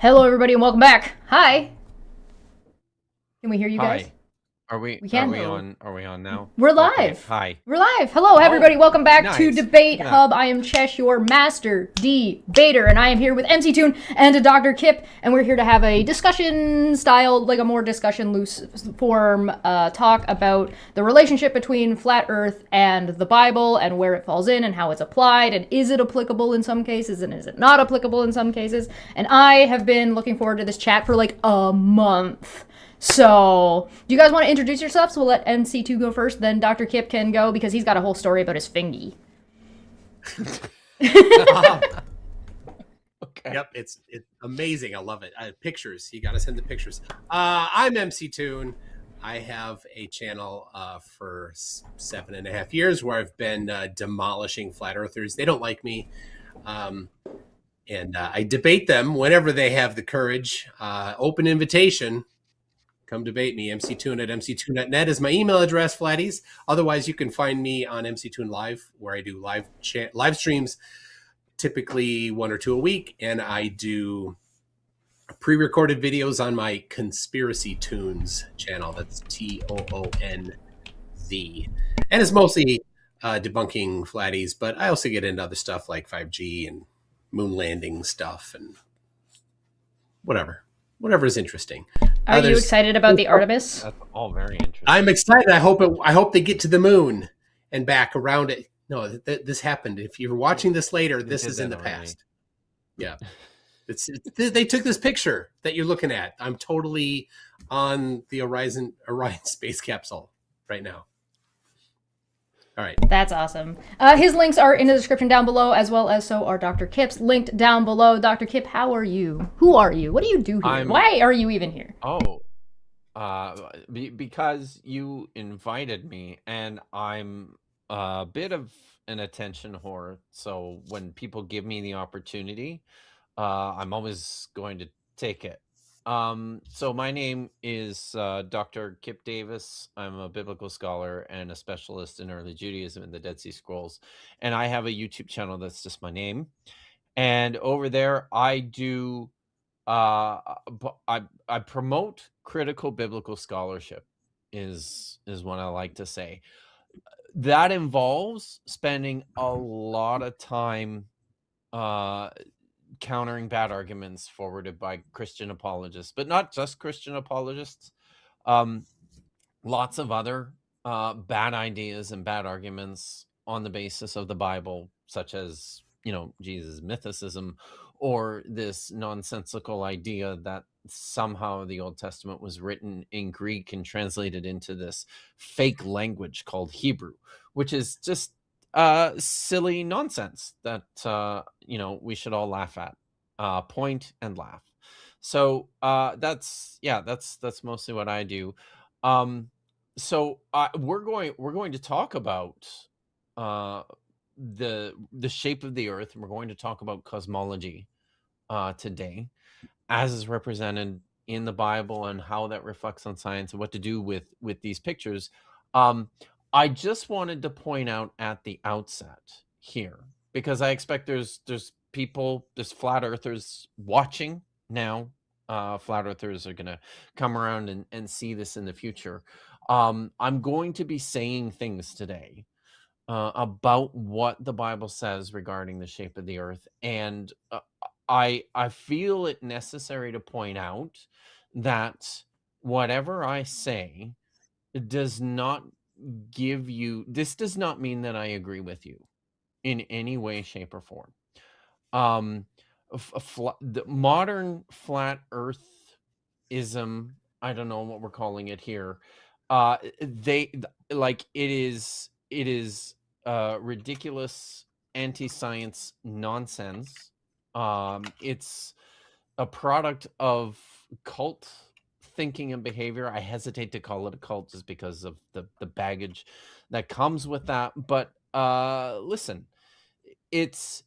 Hello, everybody, and welcome back. Hi. Can we hear you guys? Hi. Are we We are can. we Hello. on are we on now? We're Okay. live. Hi. We're live. Hello, everybody. Oh, Welcome back to nice. Debate Look at that. Hub. I am Chesh, your master debater, and I am here with MC Toon and Dr. Kip, and we're here to have a discussion style, like a more discussion loose form talk about the relationship between flat Earth and the Bible, and where it falls in, and how it's applied, and is it applicable in some cases, and is it not applicable in some cases. And I have been looking forward to this chat for like a month. So, do you guys want to introduce yourselves? We'll let MC2 go first, then Dr. Kip can go because he's got a whole story about his fingy. Okay. Yep, it's amazing. I love it. Pictures. You got to send the pictures. I'm MC Toon. I have a channel for 7.5 years where I've been demolishing flat earthers. They don't like me. And I debate them whenever they have the courage. Open invitation. Come debate me. MCToon at mctoon.net is my email address, flatties. Otherwise, you can find me on MCToon Live, where I do live streams, typically 1 or 2 a week. And I do pre-recorded videos on my Conspiracy Tunes channel. That's TOONZ. And it's mostly debunking flatties, but I also get into other stuff like 5G and moon landing stuff and whatever is interesting. Are you excited about the Artemis? That's all very interesting. I'm excited. I hope they get to the moon and back around it. No, this happened. If you're watching this later, this is in the past. Yeah. They took this picture that you're looking at. I'm totally on the Orion space capsule right now. All right. That's awesome. His links are in the description down below, as well as so are Dr. Kip's linked down below. Dr. Kip, how are you? Who are you? What do you do here? Why are you even here? Because you invited me, and I'm a bit of an attention whore. So when people give me the opportunity, I'm always going to take it. So my name is Dr. Kip Davis. I'm a biblical scholar and a specialist in early Judaism and the Dead Sea Scrolls. And I have a YouTube channel that's just my name. And over there, I do, I promote critical biblical scholarship is what I like to say. That involves spending a lot of time countering bad arguments forwarded by Christian apologists, but not just Christian apologists. Lots of other bad ideas and bad arguments on the basis of the Bible, such as, Jesus' mythicism, or this nonsensical idea that somehow the Old Testament was written in Greek and translated into this fake language called Hebrew, which is just silly nonsense that we should all laugh at, point and laugh. So that's mostly what I do. So we're going to talk about the shape of the Earth, and we're going to talk about cosmology today, as is represented in the Bible, and how that reflects on science, and what to do with these pictures. I just wanted to point out at the outset here, because I expect there's people, there's flat earthers watching now. Flat earthers are going to come around and see this in the future. I'm going to be saying things today about what the Bible says regarding the shape of the earth. And I feel it necessary to point out that whatever I say does not does not mean that I agree with you in any way, shape, or form. The modern flat earthism, I don't know what we're calling it here, it is ridiculous anti-science nonsense. It's a product of cult thinking and behavior. I hesitate to call it a cult just because of the baggage that comes with that. But listen, it's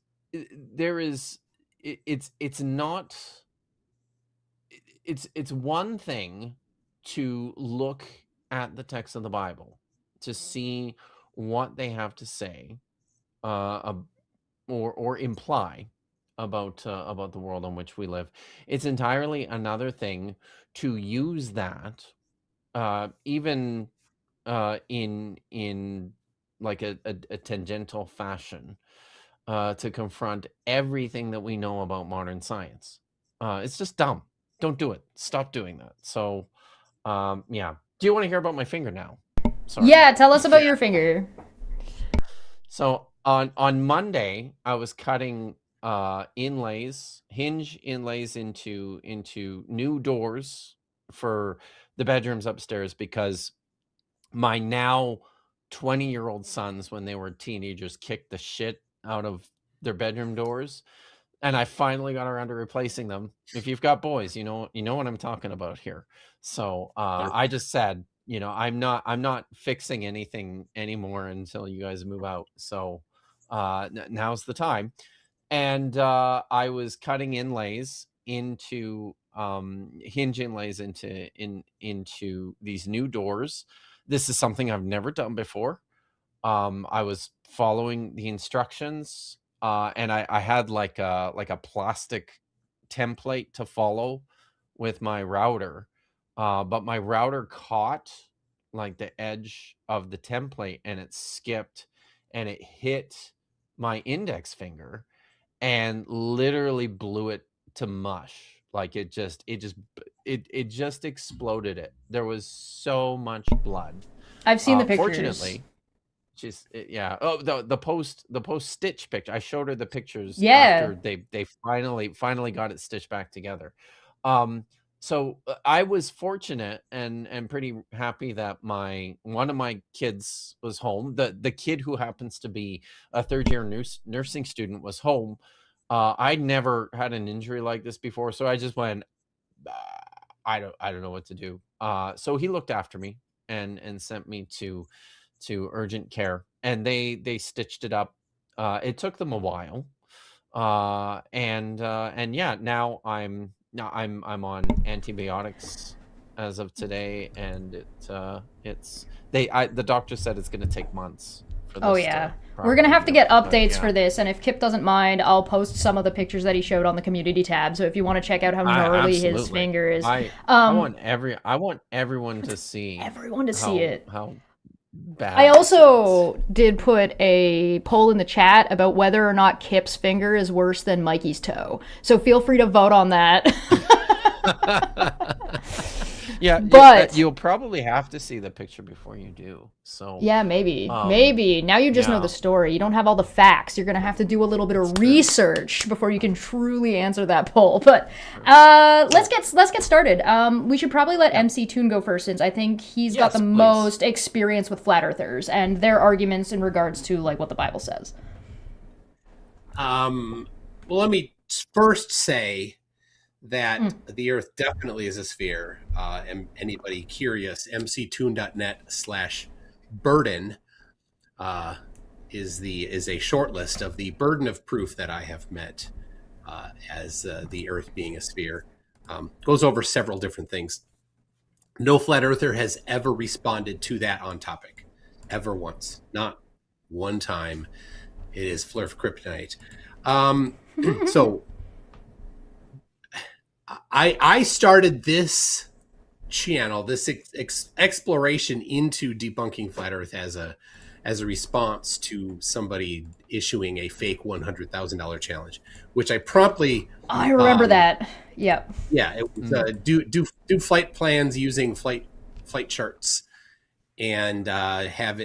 one thing to look at the text of the Bible to see what they have to say or imply about the world on which we live. It's entirely another thing to use that, even in like a tangential fashion, to confront everything that we know about modern science. It's just dumb. Don't do it. Stop doing that. So, yeah. Do you want to hear about my finger now? Sorry. Yeah, tell us about Yeah. your finger. So on Monday, I was cutting hinge inlays into new doors for the bedrooms upstairs, because my now 20-year-old sons, when they were teenagers, kicked the shit out of their bedroom doors, and I finally got around to replacing them. If you've got boys, you know what I'm talking about here. So I just said, I'm not fixing anything anymore until you guys move out. So now's the time. And I was cutting inlays into hinge inlays into these new doors. This is something I've never done before. I was following the instructions, and I had like a plastic template to follow with my router, but my router caught like the edge of the template, and it skipped, and it hit my index finger and literally blew it to mush. Like it just exploded it. There was so much blood. I've seen the pictures. Fortunately, yeah. Oh, the post stitch picture. I showed her the pictures Yeah. after they finally got it stitched back together. So I was fortunate and pretty happy that one of my kids was home. The kid who happens to be a third-year nursing student was home. I'd never had an injury like this before, so I just went, I don't know what to do. So he looked after me and sent me to urgent care, and they stitched it up. It took them a while, and yeah, now I'm on antibiotics as of today, and the doctor said it's going to take months for this. Oh yeah, we're gonna have to get updates for this, and if Kip doesn't mind, I'll post some of the pictures that he showed on the community tab. So if you want to check out how gnarly his finger is, I want everyone to see. Everyone to see it. How bad. I also did put a poll in the chat about whether or not Kip's finger is worse than Mikey's toe. So feel free to vote on that. Yeah, but you'll probably have to see the picture before you do. So yeah, maybe. Now you just know the story. You don't have all the facts. You're gonna have to do a little bit of research before you can truly answer that poll. But let's get started. We should probably let MC Toon go first, since I think he's got the most experience with flat earthers and their arguments in regards to like what the Bible says. Well, let me first say that the Earth definitely is a sphere. And anybody curious, mctoon.net/burden is a short list of the burden of proof that I have met as the Earth being a sphere. Goes over several different things. No flat earther has ever responded to that on topic, ever once, not one time. It is Flurf Kryptonite. So I started this channel, this exploration into debunking flat Earth as a response to somebody issuing a fake $100,000 challenge, which I promptly. I remember that. Yep. Yeah, it was do flight plans using flight charts, and have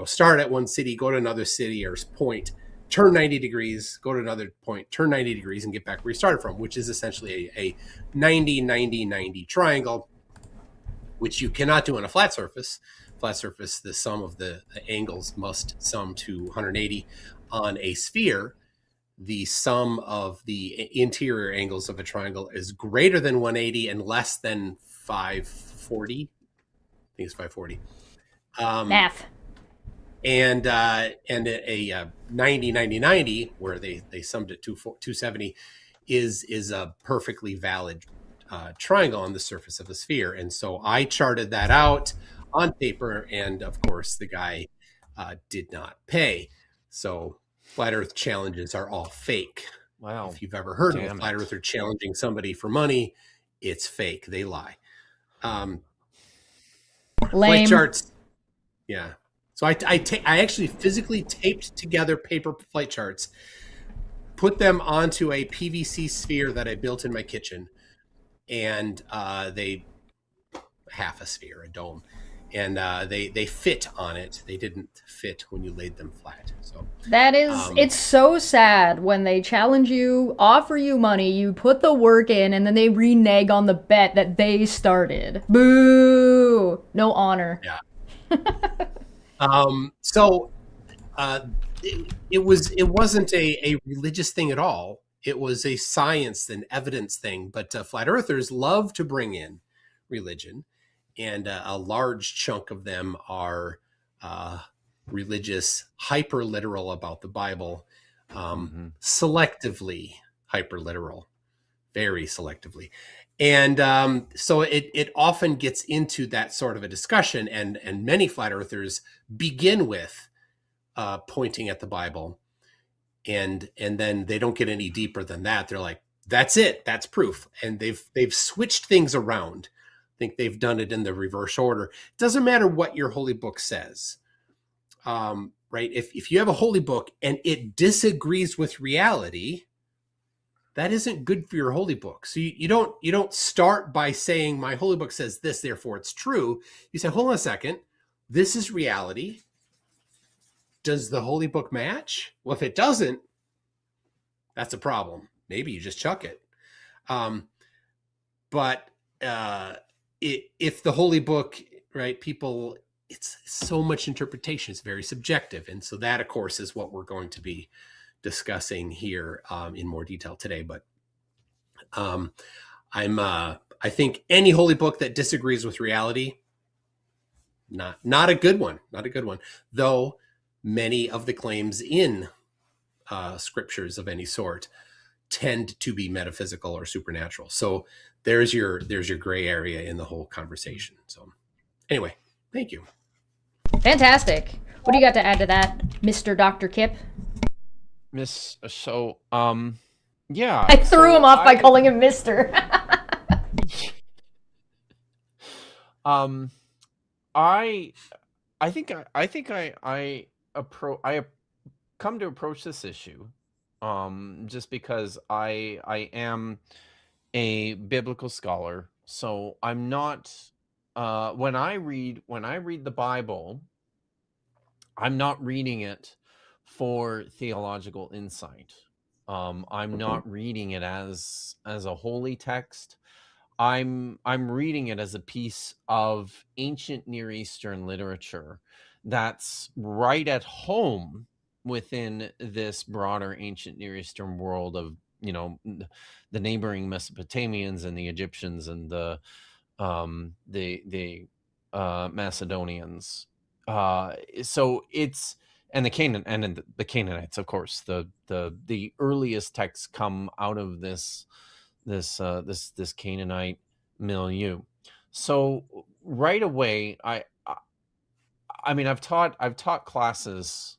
start at one city, go to another city or point, turn 90 degrees, go to another point, turn 90 degrees, and get back where you started from, which is essentially a 90-90-90 triangle, which you cannot do on a flat surface. Flat surface, the sum of the angles must sum to 180. On a sphere, the sum of the interior angles of a triangle is greater than 180 and less than 540. I think it's 540. Math. And a 90-90-90, where they summed it to 270, is a perfectly valid triangle on the surface of the sphere. And so I charted that out on paper, and of course the guy did not pay. So flat Earth challenges are all fake. Wow. If you've ever heard of a Damn flat it. earther challenging somebody for money, it's fake. They lie. Flight Lame. charts. Yeah. So I actually physically taped together paper flight charts, put them onto a PVC sphere that I built in my kitchen, and they half a sphere, a dome, and they fit on it. They didn't fit when you laid them flat. So That is, it's so sad when they challenge you, offer you money, you put the work in, and then they renege on the bet that they started. Boo! No honor. yeah. So it wasn't a religious thing at all. It was a science and evidence thing. But flat earthers love to bring in religion, and a large chunk of them are religious, hyper literal about the Bible, selectively hyper literal, very selectively. And so it often gets into that sort of a discussion, and many flat earthers begin with pointing at the Bible, and then they don't get any deeper than that. They're like, that's it, that's proof. And they've switched things around. I think they've done it in the reverse order. It doesn't matter what your holy book says, right? If you have a holy book and it disagrees with reality, that isn't good for your holy book. So you don't start by saying my holy book says this, therefore it's true. You say, hold on a second, this is reality. Does the holy book match? Well, if it doesn't, that's a problem. Maybe you just chuck it. But if the holy book, right, people, it's so much interpretation. It's very subjective. And so that, of course, is what we're going to be discussing here in more detail today. But I think any holy book that disagrees with reality, not a good one, not a good one. Though many of the claims in scriptures of any sort tend to be metaphysical or supernatural. So there's your gray area in the whole conversation. So anyway, thank you. Fantastic. What do you got to add to that, Mr. Dr. Kip? Yeah. I threw him off by calling him Mr. I think I come to approach this issue just because I am a biblical scholar. So I'm not when I read the Bible, I'm not reading it for theological insight. I'm not reading it as a holy text. I'm reading it as a piece of ancient Near Eastern literature that's right at home within this broader ancient Near Eastern world of, the neighboring Mesopotamians and the Egyptians and the Macedonians. So it's, and the Canaanites, of course. The earliest texts come out of this Canaanite milieu. So right away, I mean, I've taught classes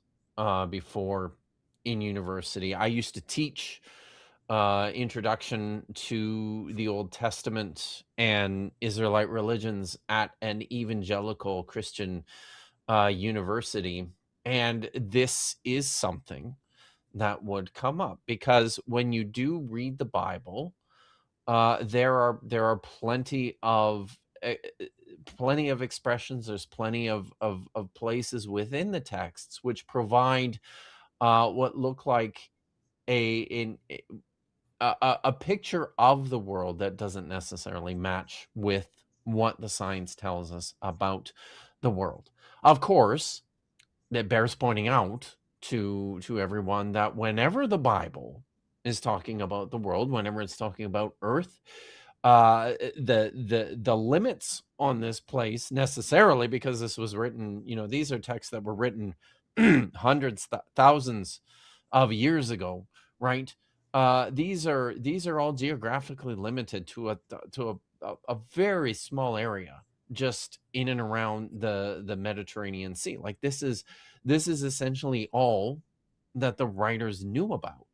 before in university. I used to teach introduction to the Old Testament and Israelite religions at an evangelical Christian university, and this is something that would come up because when you do read the Bible, there are plenty of expressions. There's plenty of places within the texts which provide what look like a picture of the world that doesn't necessarily match with what the science tells us about the world. Of course, it bears pointing out to everyone that whenever the Bible is talking about the world, whenever it's talking about Earth, the limits on this place necessarily, because this was written, these are texts that were written hundreds, thousands of years ago, right? These are all geographically limited to a very small area, just in and around the Mediterranean Sea. Like this is essentially all that the writers knew about.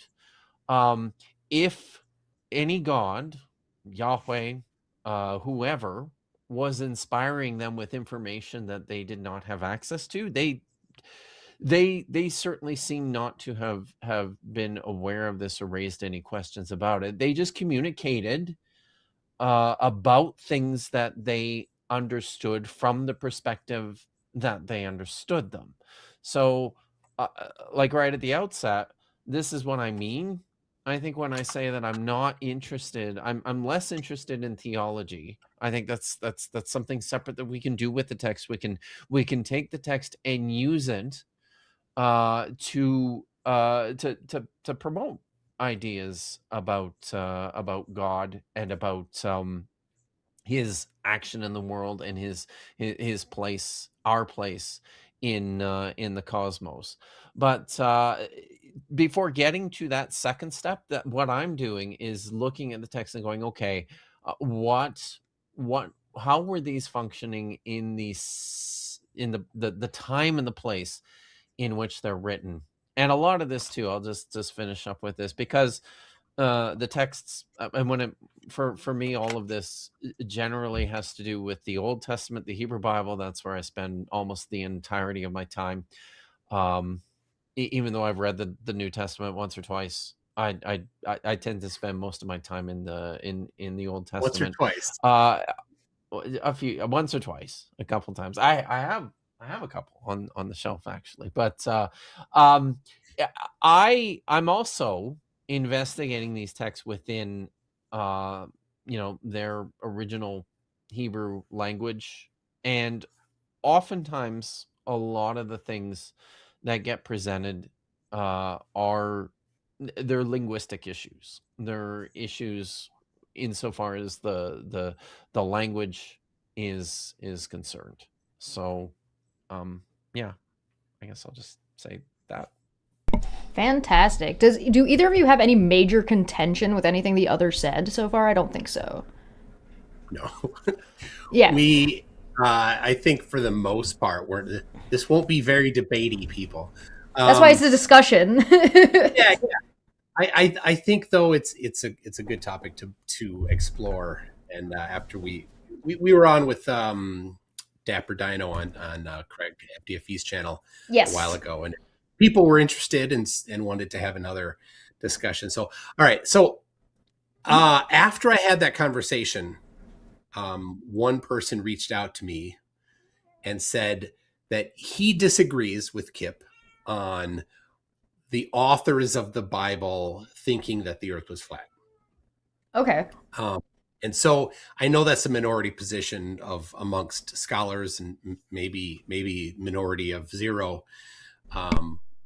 If any god, Yahweh, whoever, was inspiring them with information that they did not have access to, they certainly seem not to have been aware of this or raised any questions about it. They just communicated about things that they understood from the perspective that they understood them. So, like right at the outset, this is what I mean. I think when I say that I'm not interested, I'm less interested in theology. I think that's something separate that we can do with the text. We can take the text and use it to promote ideas about God and about his action in the world and his place, our place in the cosmos. But before getting to that second step, that what I'm doing is looking at the text and going, okay, what how were these functioning in the time and the place in which they're written? And a lot of this too, I'll just finish up with this, because the texts, and when it for me, all of this generally has to do with the Old Testament, the Hebrew Bible. That's where I spend almost the entirety of my time. Even though I've read the New Testament once or twice, I tend to spend most of my time in the Old Testament. Once or twice. Once or twice, a couple times. I have a couple on the shelf, actually, but I'm also investigating these texts within their original Hebrew language, and oftentimes a lot of the things that get presented are they're linguistic issues. They're issues insofar as the language is concerned. So yeah, I guess I'll just say that. Fantastic. Do either of you have any major contention with anything the other said so far? I don't think so. No. Yeah. I think for the most part, this won't be very debatey, people. That's why it's a discussion. Yeah. I think though it's a good topic to explore. And after we were on with Dapper Dino on Craig FDFE's channel Yes. a while ago, and people were interested and wanted to have another discussion. So, all right. So after I had that conversation, one person reached out to me and said that he disagrees with Kip on the authors of the Bible thinking that the earth was flat. Okay. And so I know that's a minority position amongst scholars, and maybe minority of zero,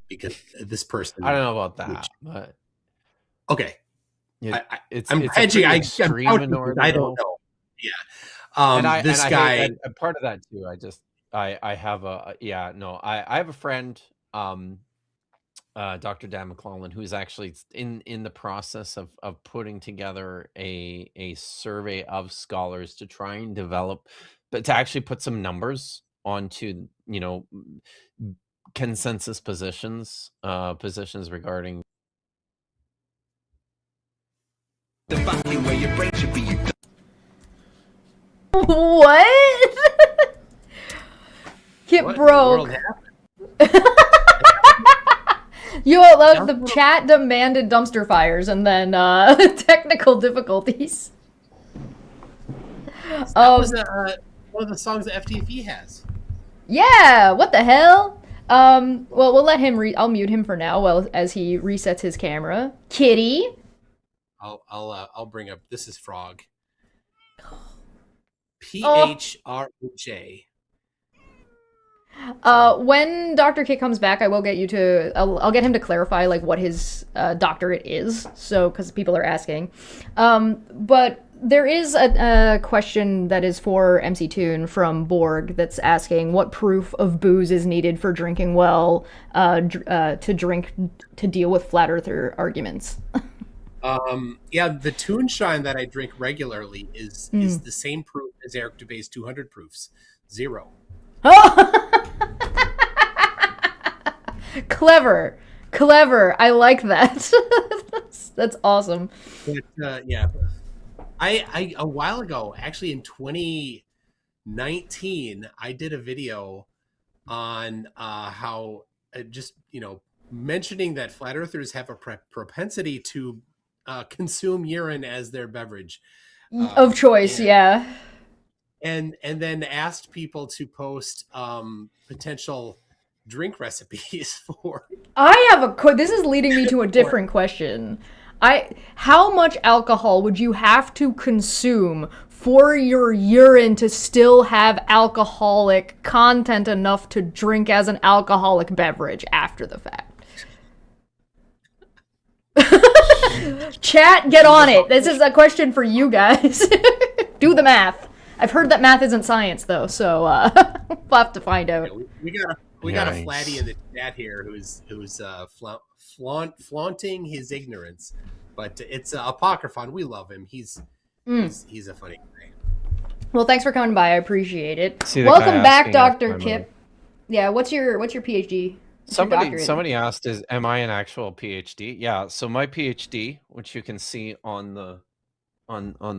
because this person. I don't know about that, but okay. I'm hedging. I don't know. Yeah. This guy. And part of that too. I have I have a friend, Dr. Dan McClellan, who's actually in the process of putting together a survey of scholars to try and develop, but to actually put some numbers onto consensus positions regarding the value where your brain should be. What? Kip broke. The chat demanded dumpster fires, and then technical difficulties. That was one of the songs that FTFE has. Yeah, what the hell? Well, we'll let him I'll mute him for now as he resets his camera. Kitty. I'll bring up. This is Frog. PHROJ. When Dr. Kit comes back, I will get you to. I'll get him to clarify like what his doctorate is. So, because people are asking, but there is a question that is for MC Toon from Borg that's asking what proof of booze is needed for drinking well, to deal with flat earther arguments. Yeah, the Toonshine that I drink regularly is the same proof as Eric Dubé's 200 proofs. 0. Clever. I like that. That's awesome. But yeah, I a while ago, actually in 2019, I did a video on how just mentioning that flat earthers have a propensity to consume urine as their beverage, Of choice, and yeah. and then asked people to post potential drink recipes for. I have this is leading me to a different question. How much alcohol would you have to consume for your urine to still have alcoholic content enough to drink as an alcoholic beverage after the fact? Chat, get on it. This is a question for you guys. Do the math. I've heard that math isn't science, though, so we'll have to find out. We got a flatty in the chat here who's flaunting his ignorance, but it's Apocryphon. We love him. He's a funny guy. Well, thanks for coming by. I appreciate it. See, Welcome back, Dr. Kip. Yeah, what's your PhD? Somebody asked, am I an actual PhD? Yeah, so my PhD, which you can see on the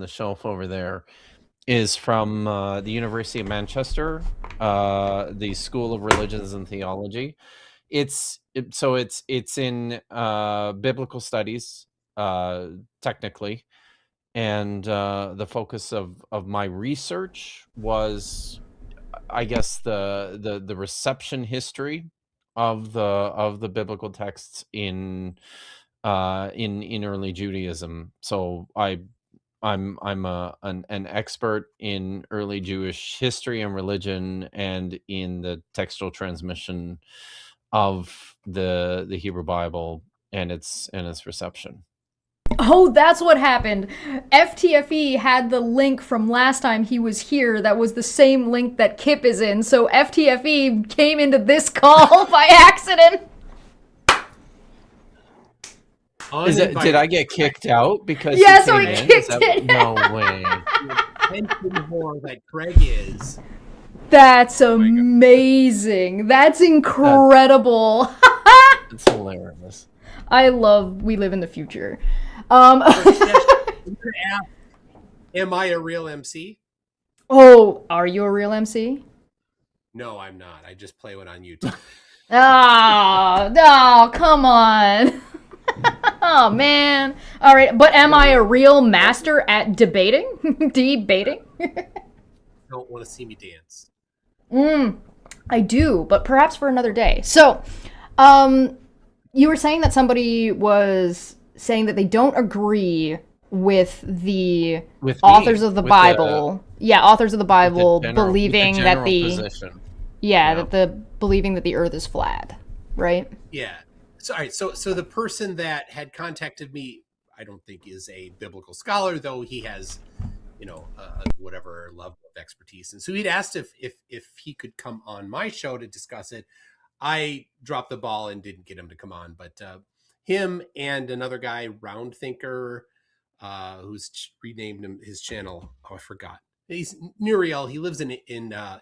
shelf over there, is from the University of Manchester, the School of Religions and Theology. It's in biblical studies, technically, and the focus of my research was, I guess, the reception history of the biblical texts in early Judaism. So I'm an expert in early Jewish history and religion, and in the textual transmission of the Hebrew Bible and its reception. Oh, that's what happened. FTFE had the link from last time he was here that was the same link that Kip is in, so FTFE came into this call by accident. Did I get kicked out because Yeah, he so came he in? kicked it. No way. Whore that Craig is. That's amazing. That's incredible. It's hilarious. We live in the future. Am I a real MC? Oh, are you a real MC? No, I'm not. I just play one on YouTube. Oh, come on. Oh, man. All right, but am I a real master at debating? Debating? Don't want to see me dance. I do, but perhaps for another day. So, you were saying that somebody was saying that they don't agree with the authors of the Bible. Authors of the Bible believing that believing that the earth is flat, right? Yeah. So, all right. So the person that had contacted me, I don't think is a biblical scholar, though he has, whatever level of expertise. And so he'd asked if he could come on my show to discuss it. I dropped the ball and didn't get him to come on, but him and another guy, Round Thinker, who's renamed his channel. Oh, I forgot. He's Nuriel. He lives in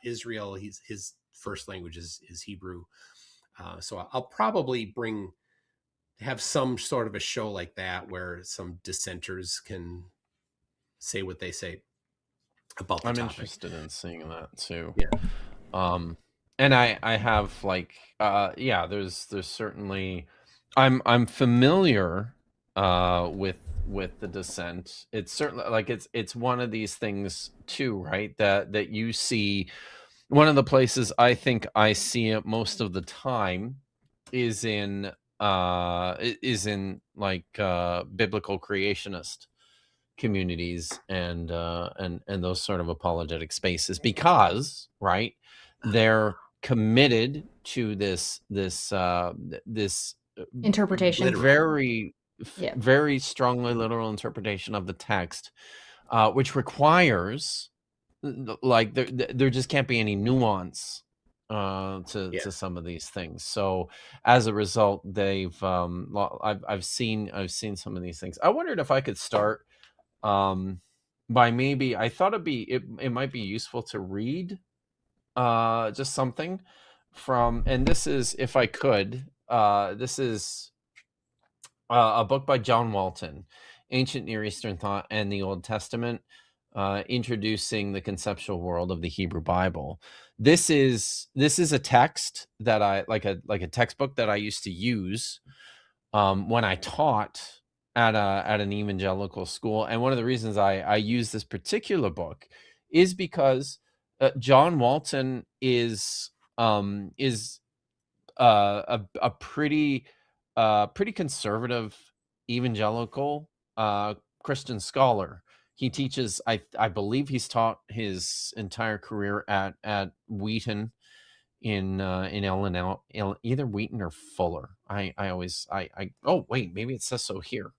Israel. His first language is Hebrew. So I'll probably have some sort of a show like that where some dissenters can say what they say about the topic. Interested in seeing that too. Yeah. And I have there's certainly, I'm familiar with the dissent. It's certainly it's one of these things too, right? That you see. One of the places I think I see it most of the time is in biblical creationist communities and those sort of apologetic spaces, because right, they're committed to this interpretation, very strongly literal interpretation of the text, which requires there just can't be any nuance to some of these things. So as a result, they've I've seen some of these things. I wondered if I could start by maybe, I thought it might be useful to read just something from, and this is, if I could, this is a book by John Walton, Ancient Near Eastern Thought and the Old Testament, introducing the conceptual world of the Hebrew Bible. This is a text that I like a textbook that I used to use when I taught at an evangelical school. And one of the reasons I use this particular book is because John Walton is a pretty conservative evangelical Christian scholar. He teaches, I believe he's taught his entire career at Wheaton in Illinois, either Wheaton or Fuller. I always oh wait, maybe it says so here.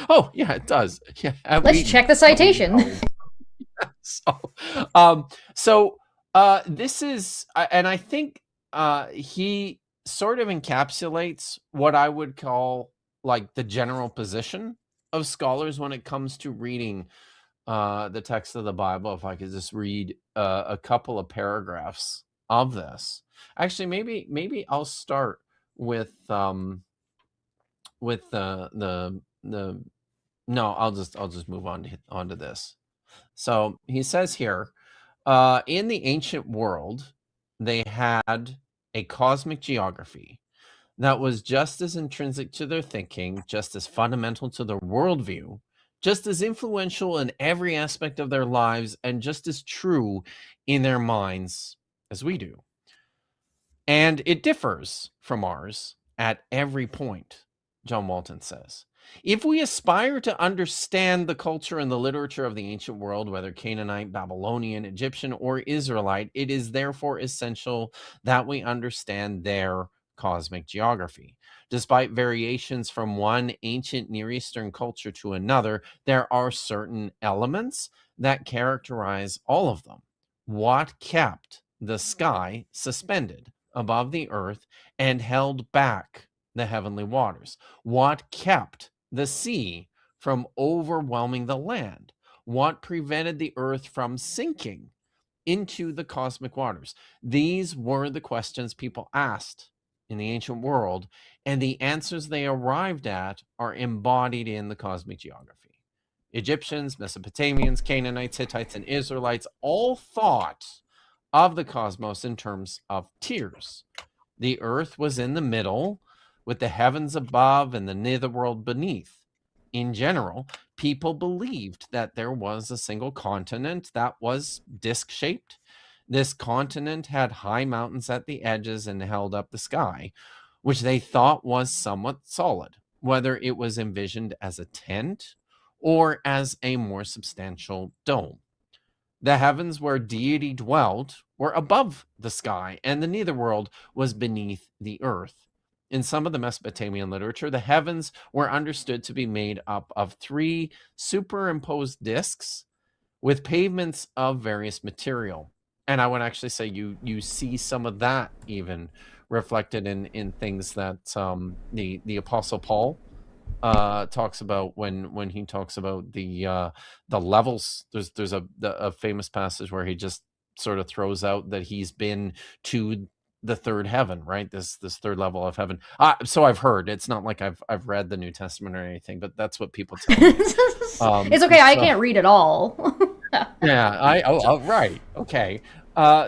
Oh yeah, it does. Yeah, at Let's Wheaton. check the citation. This is, and I think he sort of encapsulates what I would call like the general position of scholars when it comes to reading the text of the Bible. If I could just read a couple of paragraphs of this. Actually, maybe I'll start with the no, I'll just move on to this. So he says here, in the ancient world, they had a cosmic geography that was just as intrinsic to their thinking, just as fundamental to their worldview, just as influential in every aspect of their lives, and just as true in their minds as we do. And it differs from ours at every point, John Walton says. If we aspire to understand the culture and the literature of the ancient world, whether Canaanite, Babylonian, Egyptian, or Israelite, it is therefore essential that we understand their cosmic geography. Despite variations from one ancient Near Eastern culture to another, there are certain elements that characterize all of them. What kept the sky suspended above the earth and held back the heavenly waters? What kept the sea from overwhelming the land? What prevented the earth from sinking into the cosmic waters? These were the questions people asked in the ancient world, and the answers they arrived at are embodied in the cosmic geography. Egyptians, Mesopotamians, Canaanites, Hittites, and Israelites all thought of the cosmos in terms of tiers. The earth was in the middle, with the heavens above and the netherworld beneath. In general, people believed that there was a single continent that was disc-shaped. This continent had high mountains at the edges and held up the sky, which they thought was somewhat solid, whether it was envisioned as a tent or as a more substantial dome. The heavens where deity dwelt were above the sky, and the netherworld was beneath the earth. In some of the Mesopotamian literature, the heavens were understood to be made up of 3 superimposed discs with pavements of various material. And I would actually say you see some of that even reflected in things that the Apostle Paul talks about when he talks about the levels. There's a famous passage where he just sort of throws out that he's been to the third heaven, right? This third level of heaven. So I've heard. It's not like I've read the New Testament or anything, but that's what people tell me. It's okay. I can't read it all. Yeah. Right. Okay.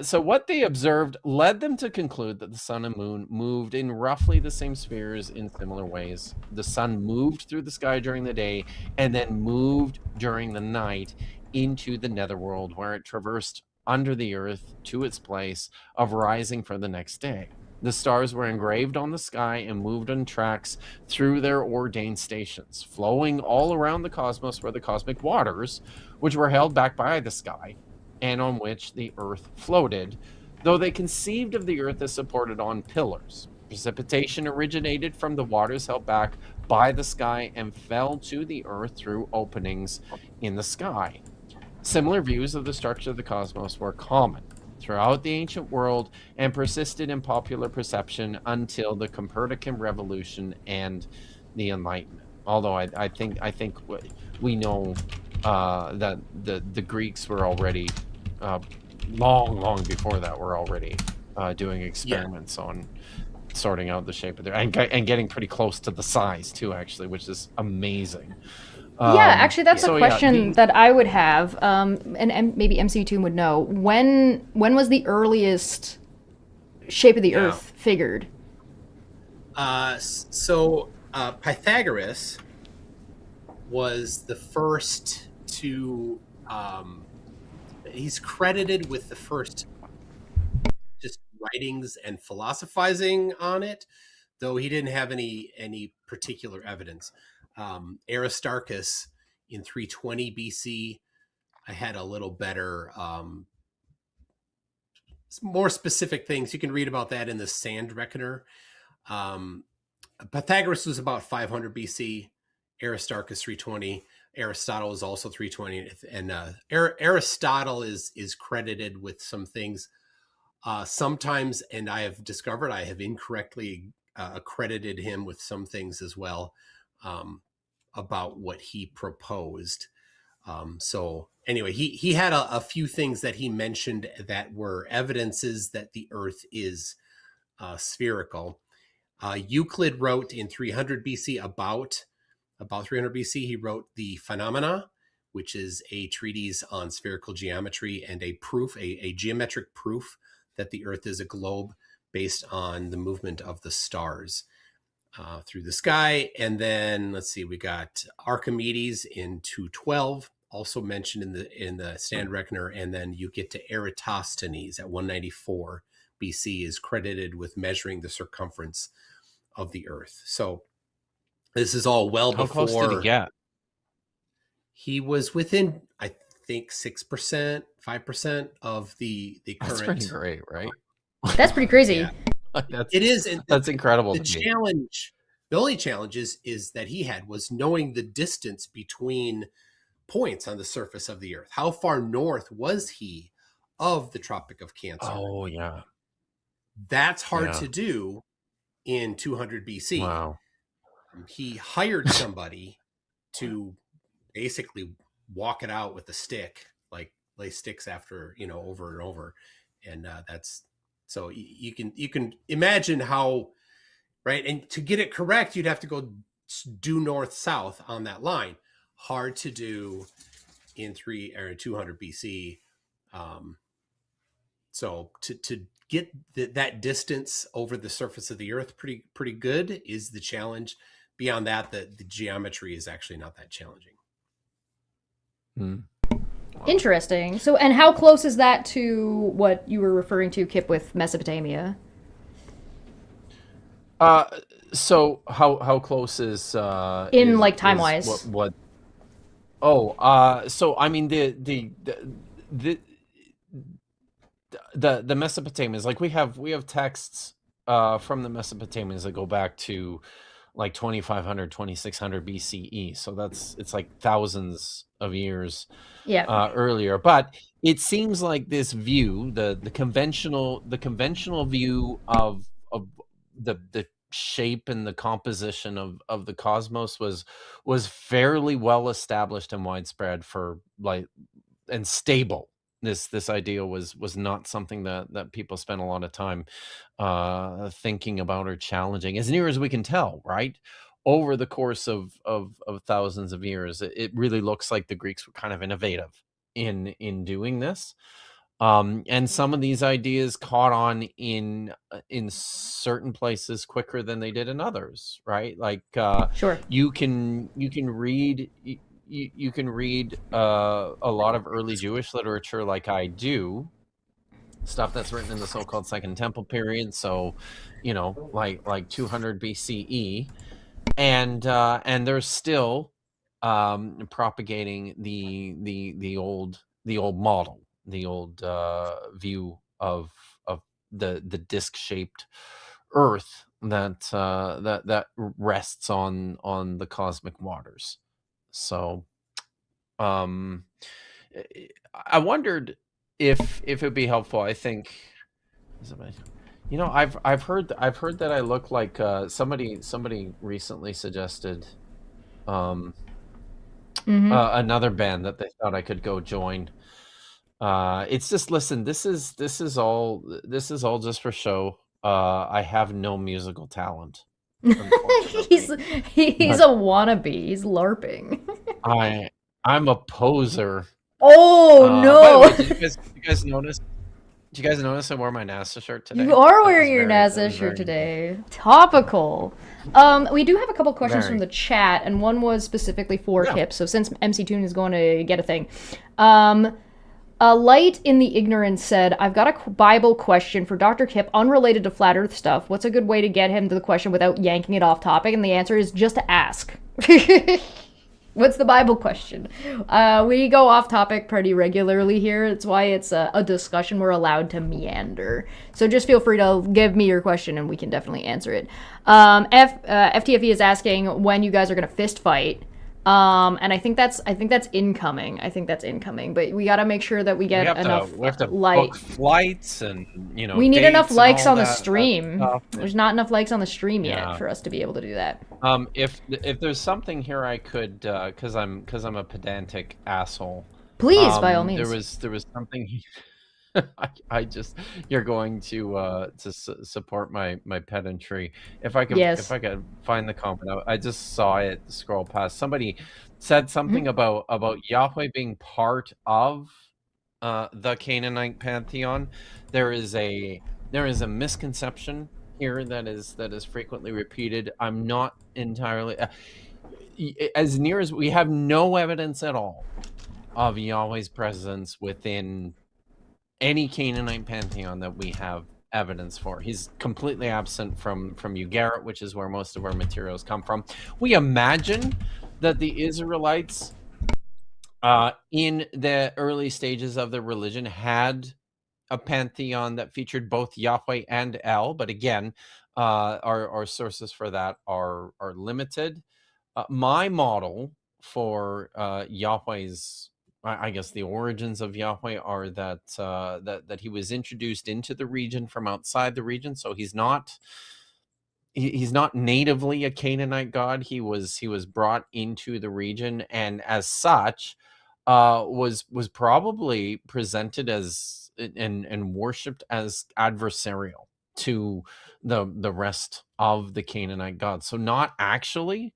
So what they observed led them to conclude that the sun and moon moved in roughly the same spheres in similar ways. The sun moved through the sky during the day and then moved during the night into the netherworld, where it traversed under the earth to its place of rising for the next day. The stars were engraved on the sky and moved on tracks through their ordained stations, flowing all around the cosmos were the cosmic waters, which were held back by the sky and on which the earth floated, though they conceived of the earth as supported on pillars. Precipitation originated from the waters held back by the sky and fell to the earth through openings in the sky. Similar views of the structure of the cosmos were common throughout the ancient world and persisted in popular perception until the Copernican revolution and the Enlightenment. Although I think we know that the Greeks were already long before that were already doing experiments on sorting out the shape of their and getting pretty close to the size too, actually, which is amazing. Yeah, actually, that's So a yeah, question that I would have, and maybe MC2 would know. When was the earliest shape of the Yeah. Earth figured? So Pythagoras was the first to. He's credited with the first just writings and philosophizing on it, though he didn't have any particular evidence. Aristarchus in 320 BC, I had a little better, more specific things. You can read about that in the Sand Reckoner. Pythagoras was about 500 BC, Aristarchus 320. Aristotle is also 320, and Aristotle is credited with some things. Sometimes, and I have discovered I have incorrectly accredited him with some things as well, about what he proposed. So anyway, he had a few things that he mentioned that were evidences that the Earth is spherical. Euclid wrote in 300 BC about 300 BC. He wrote the Phenomena, which is a treatise on spherical geometry and a proof, a geometric proof that the Earth is a globe based on the movement of the stars through the sky. And then let's see, we got Archimedes in 212, also mentioned in the Sand Reckoner. And then you get to Eratosthenes at 194 BC is credited with measuring the circumference of the Earth. So this is all well how before. close did he get? He was within, I think, 6%, 5% of the current. That's pretty great, right? That's pretty crazy. Yeah. That's, It is. And that's incredible. the to me. challenge, the only challenge is that he had was knowing the distance between points on the surface of the Earth. How far north was he of the Tropic of Cancer? Oh yeah, That's hard Yeah. to do in 200 BC. wow. He hired somebody to basically walk it out with a stick, like lay sticks after, over and over. And that's, so you can imagine how, right? And to get it correct, you'd have to go due north south on that line. Hard to do in 200 BC. So to get that distance over the surface of the Earth pretty good is the challenge. Beyond that, the geometry is actually not that challenging. Interesting. So, and how close is that to what you were referring to, Kip, with Mesopotamia? So how close is In, is- like, is time-wise? what? So I mean the Mesopotamians, like we have texts from the Mesopotamians that go back to like 2500 2600 BCE, so it's like thousands of years Yeah. earlier. But it seems like this view, the conventional view of the shape and the composition of the cosmos was fairly well established and widespread for like and stable. This idea was not something that people spent a lot of time thinking about or challenging, as near as we can tell, right? Over the course of thousands of years, it really looks like the Greeks were kind of innovative in doing this. And some of these ideas caught on in certain places quicker than they did in others, right? Like Sure. you can read you can read a lot of early Jewish literature, like I do, stuff that's written in the so-called Second Temple period, so like 200 BCE, and they're still propagating the old model, the old view of the disc-shaped Earth that rests on the cosmic waters. So I wondered if it'd be helpful. I think, I've heard that I look like somebody recently suggested another band that they thought I could go join. It's just, listen, this is all just for show. I have no musical talent, he's unfortunately. he's But a wannabe. He's LARPing. I'm a poser. Oh By the way, no! did you guys notice? Did you guys notice I wore my NASA shirt today? You are That was wearing your that NASA was shirt very nice. today. Topical. We do have a couple questions from Very. the chat, and one was specifically for Yeah. Kip. So since MC Toon is going to get a thing, Light in the Ignorance said, "I've got a Bible question for Dr. Kip, unrelated to flat Earth stuff. What's a good way to get him to the question without yanking it off topic?" And the answer is just to ask. What's the Bible question? We go off topic pretty regularly here. It's why it's a discussion. We're allowed to meander. So just feel free to give me your question and we can definitely answer it. FTFE is asking when you guys are going to fist fight. And I think that's incoming. But we got to make sure that we get enough we have to light. book flights and We need enough dates and likes all on the that stream. stuff. There's not enough likes on the stream yet Yeah. for us to be able to do that. If there's something here I could, because I'm a pedantic asshole. Please, by all means. There was something. I just you're going to support my pedantry. If I could find the comment, I just saw it scroll past. Somebody said something about Yahweh being part of the Canaanite pantheon. There is a misconception here that is frequently repeated. I'm not entirely as near as we have no evidence at all of Yahweh's presence within any Canaanite pantheon that we have evidence for. He's completely absent from Ugarit, which is where most of our materials come from. We imagine that the Israelites in the early stages of their religion had a pantheon that featured both Yahweh and El, but again, our sources for that are limited. My model for Yahweh's, I guess the origins of Yahweh are that that he was introduced into the region from outside the region, so he's not natively a Canaanite god. He was brought into the region, and as such, was probably presented as and worshipped as adversarial to the rest of the Canaanite gods. So not actually,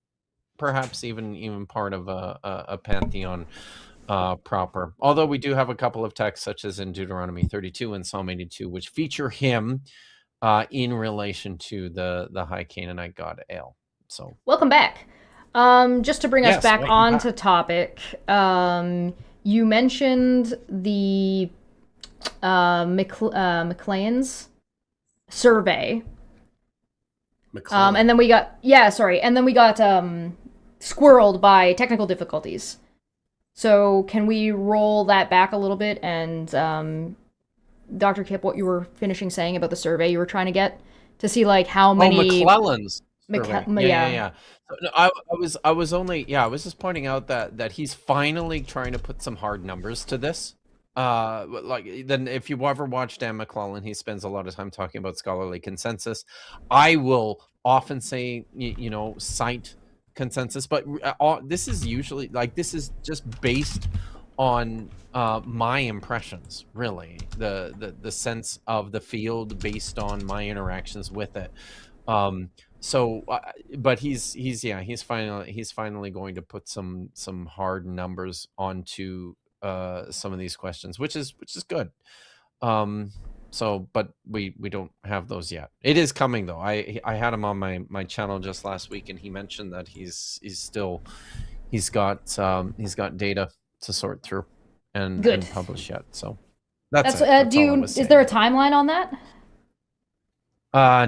perhaps even part of a pantheon proper. Although we do have a couple of texts, such as in Deuteronomy 32 and Psalm 82, which feature him in relation to the high Canaanite god El. So welcome back. Just to bring us back onto topic, you mentioned the McLean's survey. And then we got squirreled by technical difficulties. So can we roll that back a little bit and Dr. Kip, what you were finishing saying about the survey you were trying to get to see like how many McClellan's yeah. So, no, I was just pointing out that he's finally trying to put some hard numbers to this. Like then if you ever watch Dan McClellan, he spends a lot of time talking about scholarly consensus. I will often say cite consensus, but this is usually this is just based on my impressions, really, the sense of the field based on my interactions with it. But he's finally going to put some hard numbers onto some of these questions, which is good. But we don't have those yet. It is coming though. I had him on my channel just last week, and he mentioned that he's got data to sort through and publish yet. So that's it. Is there a timeline on that?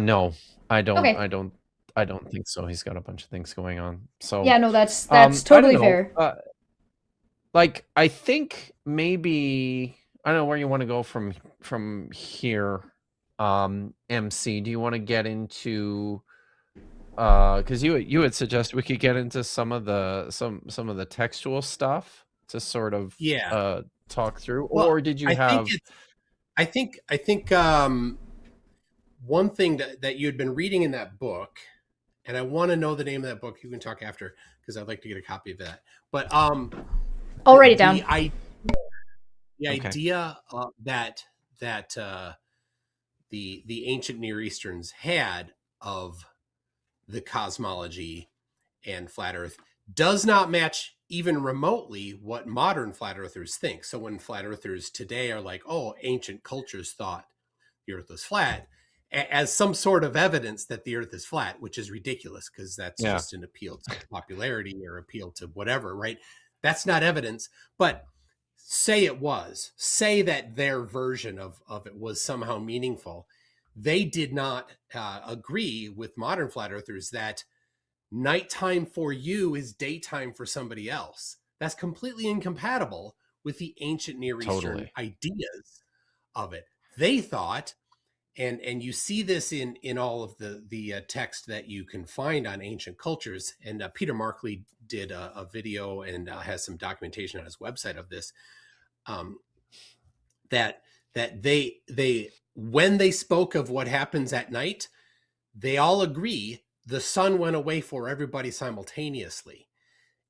No, I don't. Okay. I don't think so. He's got a bunch of things going on. So yeah, no, that's totally fair. I think maybe I don't know where you want to go from here. MC, do you want to get into because you had suggested we could get into some of the textual stuff to sort of talk through, or did you have? I think one thing that you had been reading in that book, and I want to know the name of that book. You can talk after because I'd like to get a copy of that. But I'll write it down. The idea that the ancient Near Easterns had of the cosmology and flat Earth does not match even remotely what modern flat earthers think. So when flat earthers today are like, oh, ancient cultures thought the Earth was flat, as some sort of evidence that the Earth is flat, which is ridiculous because that's just an appeal to popularity or appeal to whatever, right? That's not evidence. But say it was, say that their version of it was somehow meaningful. They did not agree with modern flat earthers that nighttime for you is daytime for somebody else. That's completely incompatible with the ancient Near Eastern ideas of it. They thought, and you see this in all of the text that you can find on ancient cultures. And Peter Markley did a video and has some documentation on his website of this. That they when they spoke of what happens at night, they all agree the sun went away for everybody simultaneously.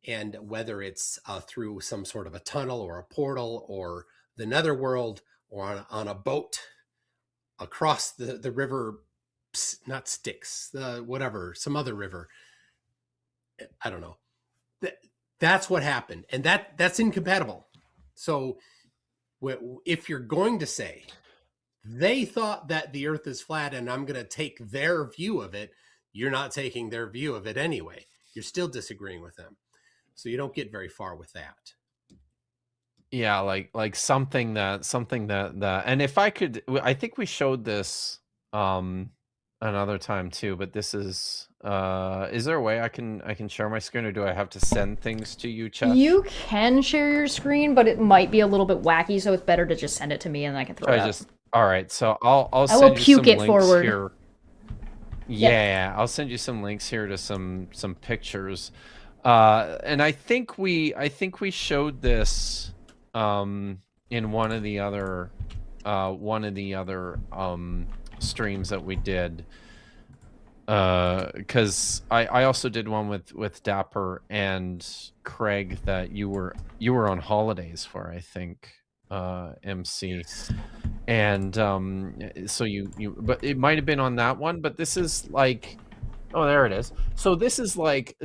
And whether it's through some sort of a tunnel or a portal or the netherworld or on a boat across the river, not Styx, whatever, some other river. I don't know. That's what happened. And that's incompatible. So if you're going to say they thought that the Earth is flat and I'm going to take their view of it, you're not taking their view of it anyway. You're still disagreeing with them. So you don't get very far with that. Yeah, like something that and if I could, I think we showed this another time too, but this is there a way I can share my screen, or do I have to send things to you, Chet? You can share your screen, but it might be a little bit wacky, so it's better to just send it to me and I can throw it up. All right, so I'll send will you puke some it links forward. here. Yeah, I'll send you some links here to some pictures. And I think we showed this in one of the other streams that we did, because I also did one with Dapper and Craig that you were on holidays for, I think, MC. Yes. And so you but it might have been on that one, but this is like, oh, there it is. So this is like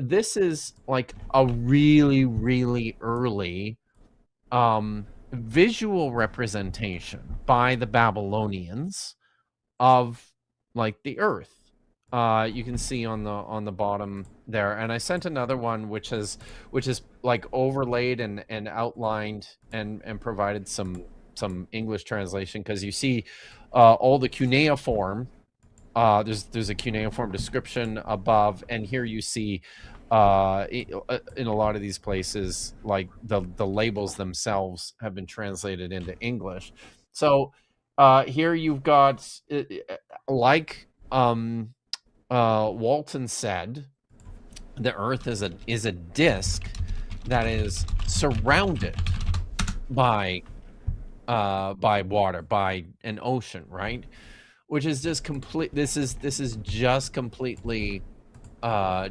a really, really early visual representation by the Babylonians of like the Earth. You can see on the bottom there, and I sent another one which is like overlaid and outlined and provided some English translation, because you see all the cuneiform. There's a cuneiform description above, and here you see in a lot of these places, like the labels themselves have been translated into English. So here you've got, like Walton said, the Earth is a disc that is surrounded by water, by an ocean, right? Which is just complete. This is just completely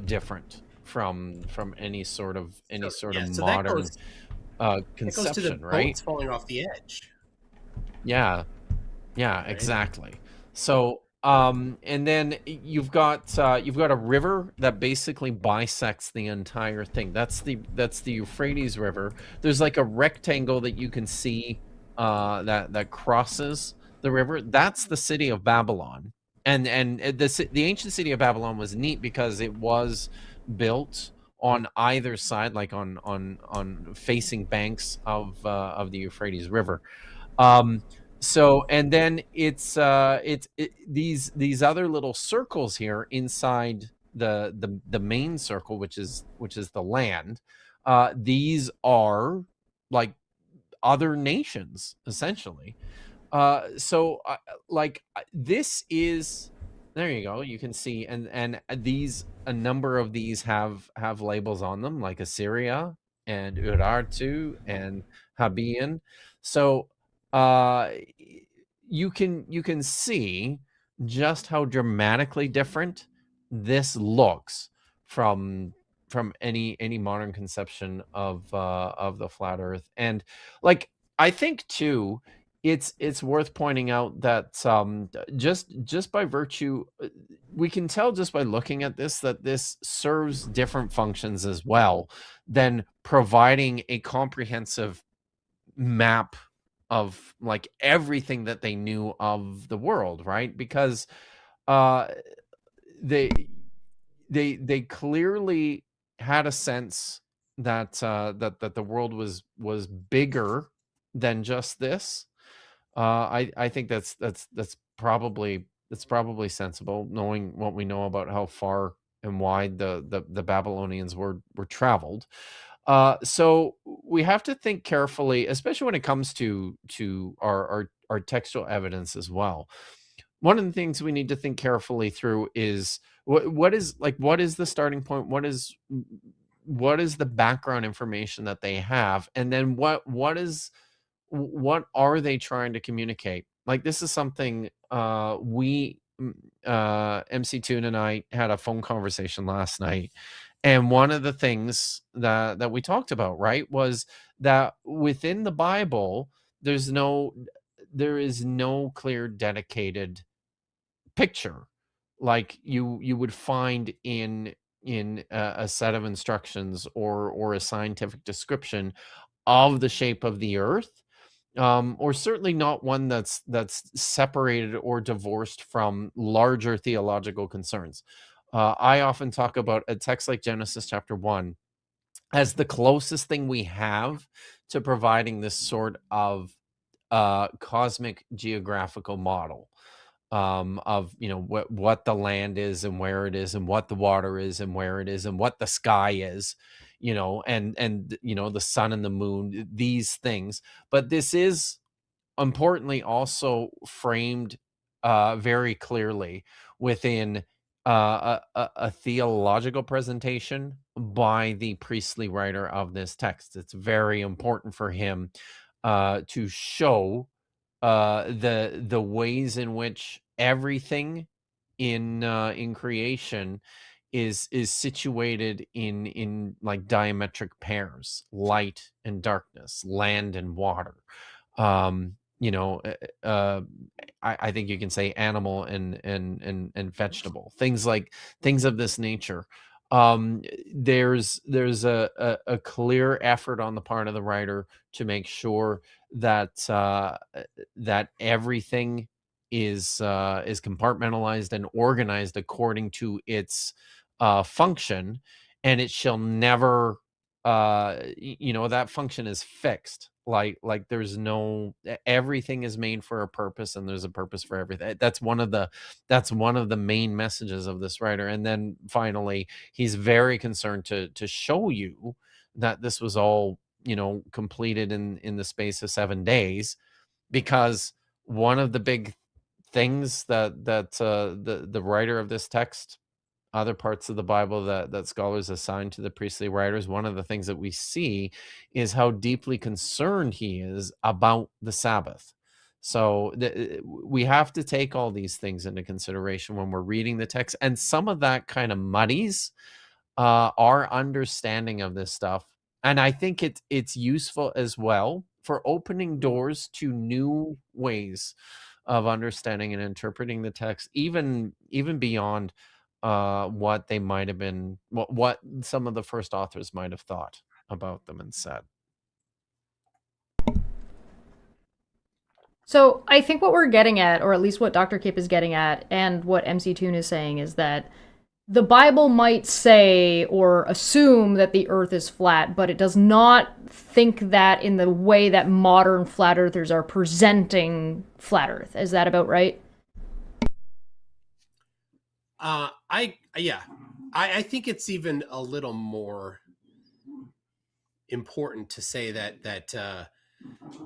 different from any sort of modern conception, right? Boats falling off the edge. Yeah, exactly. So and then you've got a river that basically bisects the entire thing. That's the Euphrates River. There's like a rectangle that you can see that crosses the river. That's the city of Babylon. And the ancient city of Babylon was neat because it was built on either side, like on facing banks of the Euphrates River. So, and then it's these other little circles here inside the main circle, which is the land. These are like other nations, essentially. So this is, there you go. You can see, and a number of these have labels on them, like Assyria and Urartu and Habian. So you can see just how dramatically different this looks from any modern conception of the flat Earth. And like, I think too, it's worth pointing out that just by virtue, we can tell just by looking at this that this serves different functions as well than providing a comprehensive map of like everything that they knew of the world, right? Because uh they they clearly had a sense that that the world was bigger than just this. I think that's probably sensible, knowing what we know about how far and wide the Babylonians were traveled. So we have to think carefully, especially when it comes to our textual evidence as well. One of the things we need to think carefully through is what is the starting point? What is the background information that they have, and then what are they trying to communicate? Like, this is something MC Toon and I had a phone conversation last night, and one of the things that we talked about, right, was that within the Bible there is no clear dedicated picture like you would find in a set of instructions or a scientific description of the shape of the earth, or certainly not one that's separated or divorced from larger theological concerns. I often talk about a text like Genesis chapter 1 as the closest thing we have to providing this sort of cosmic geographical model, of what the land is and where it is and what the water is and where it is and what the sky is, and the sun and the moon, these things. But this is importantly also framed very clearly within a theological presentation by the priestly writer of this text. It's very important for him to show the ways in which everything in creation is situated in like diametric pairs: light and darkness, land and water. um you know uh, uh, I think you can say animal and vegetable things, like things of this nature. There's a clear effort on the part of the writer to make sure that that everything is compartmentalized and organized according to its function, and it shall never that function is fixed. Like there's no everything is made for a purpose, and there's a purpose for everything. That's one of the main messages of this writer. And then finally, he's very concerned to show you that this was all completed in the space of 7 days, because one of the big things that the writer of this text, other parts of the Bible that scholars assign to the priestly writers, one of the things that we see is how deeply concerned he is about the Sabbath. So we have to take all these things into consideration when we're reading the text, and some of that kind of muddies our understanding of this stuff. And I think it's useful as well for opening doors to new ways of understanding and interpreting the text, even beyond what they might have been, what some of the first authors might have thought about them and said. So I think what we're getting at, or at least what Dr. Kip is getting at, and what MC Toon is saying, is that the Bible might say or assume that the earth is flat, but it does not think that in the way that modern flat earthers are presenting flat earth. Is that about right? I think it's even a little more important to say that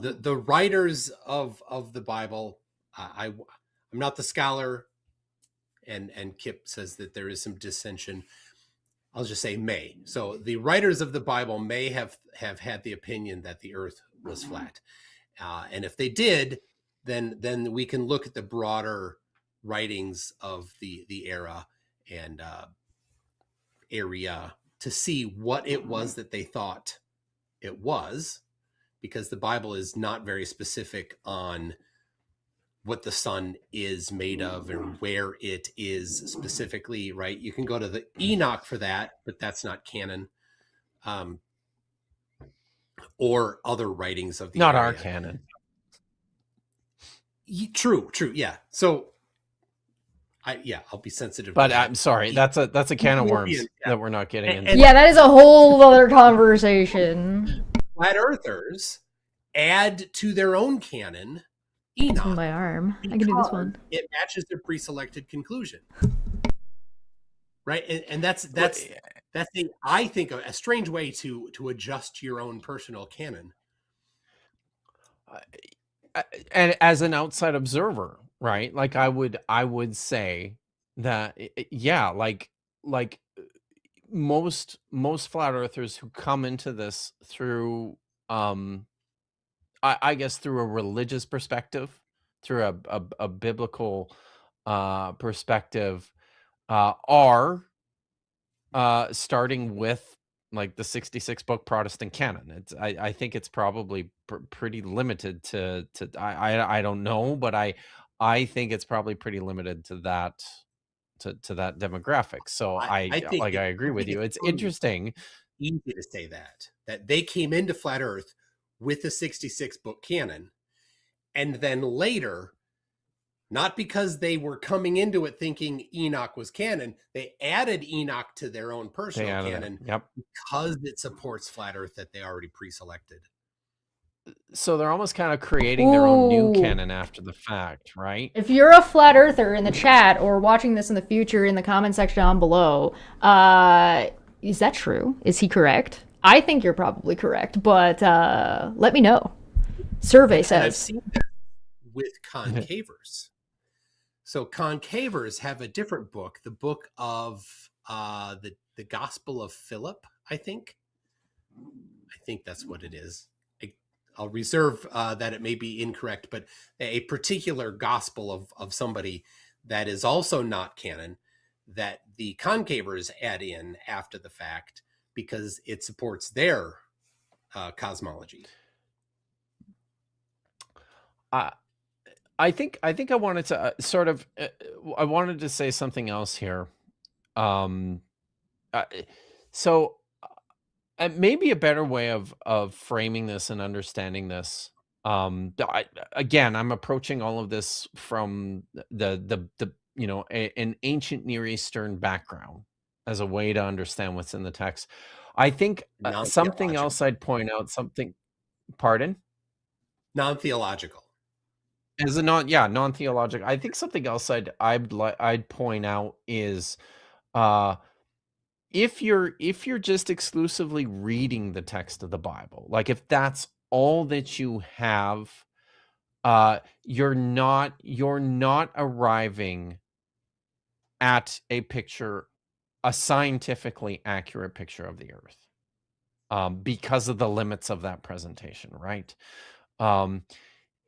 the writers of the Bible, I'm not the scholar, and Kip says that there is some dissension. I'll just say may. So the writers of the Bible may have had the opinion that the earth was flat. And if they did, then we can look at the broader writings of the era and area to see what it was that they thought it was, because the Bible is not very specific on what the sun is made of and where it is specifically, right? You can go to the Enoch for that, but that's not canon. Or other writings of the Not area. our canon. True. Yeah. So I'll be sensitive. But to that. I'm sorry, that's a can of worms that we're not getting into. Yeah, that is a whole other conversation. Flat earthers add to their own canon Enoch. On my arm. I can do this one. It matches their pre-selected conclusion. Right? And that's I think a strange way to adjust your own personal canon. And as an outside observer, right? Like I would say that yeah, like most flat earthers who come into this through I guess through a religious perspective, through a biblical perspective, are starting with like the 66 book Protestant canon. I think it's probably pretty limited to I don't know, but I think it's probably pretty limited to that to that demographic. So I agree with you. It's interesting. Easy to say that they came into flat Earth with the 66 book canon, and then later, not because they were coming into it thinking Enoch was canon, they added Enoch to their own personal canon because it supports flat Earth that they already pre-selected. So they're almost kind of creating their own new canon after the fact, right? If you're a flat earther in the chat or watching this in the future in the comment section down below, is that true? Is he correct? I think you're probably correct, but let me know. Survey says. I've seen that with concavers. So concavers have a different book, the book of the Gospel of Philip, I think. I think that's what it is. I'll reserve that it may be incorrect, but a particular gospel of somebody that is also not canon that the concavers add in after the fact because it supports their cosmology. I think I wanted to I wanted to say something else here. So maybe a better way of framing this and understanding this. Again, I'm approaching all of this from the an ancient Near Eastern background as a way to understand what's in the text. I think something else I'd point out. Pardon? Non-theological. As a non-theological. I think something else I'd point out is if you're just exclusively reading the text of the Bible, like if that's all that you have, you're not arriving at a scientifically accurate picture of the earth, because of the limits of that presentation, right?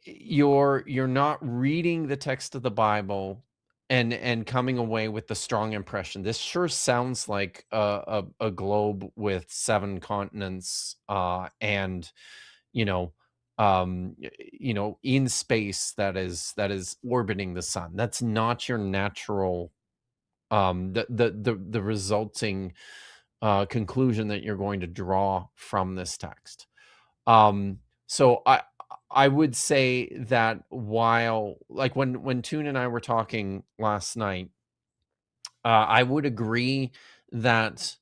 You're not reading the text of the Bible and coming away with the strong impression. This sure sounds like a globe with 7 continents, and in space that is orbiting the sun. That's not your natural the resulting conclusion that you're going to draw from this text. So I would say that while, like when Toon and I were talking last night, I would agree that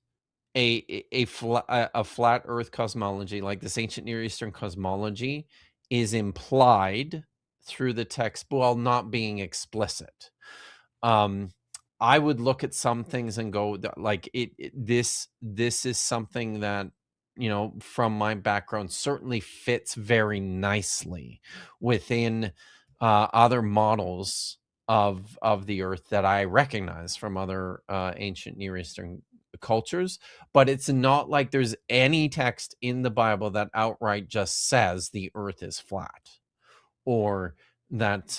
a flat Earth cosmology, like this ancient Near Eastern cosmology, is implied through the text while not being explicit. I would look at some things and go like this is something that, from my background, certainly fits very nicely within other models of the earth that I recognize from other ancient Near Eastern cultures. But it's not like there's any text in the Bible that outright just says the earth is flat, or that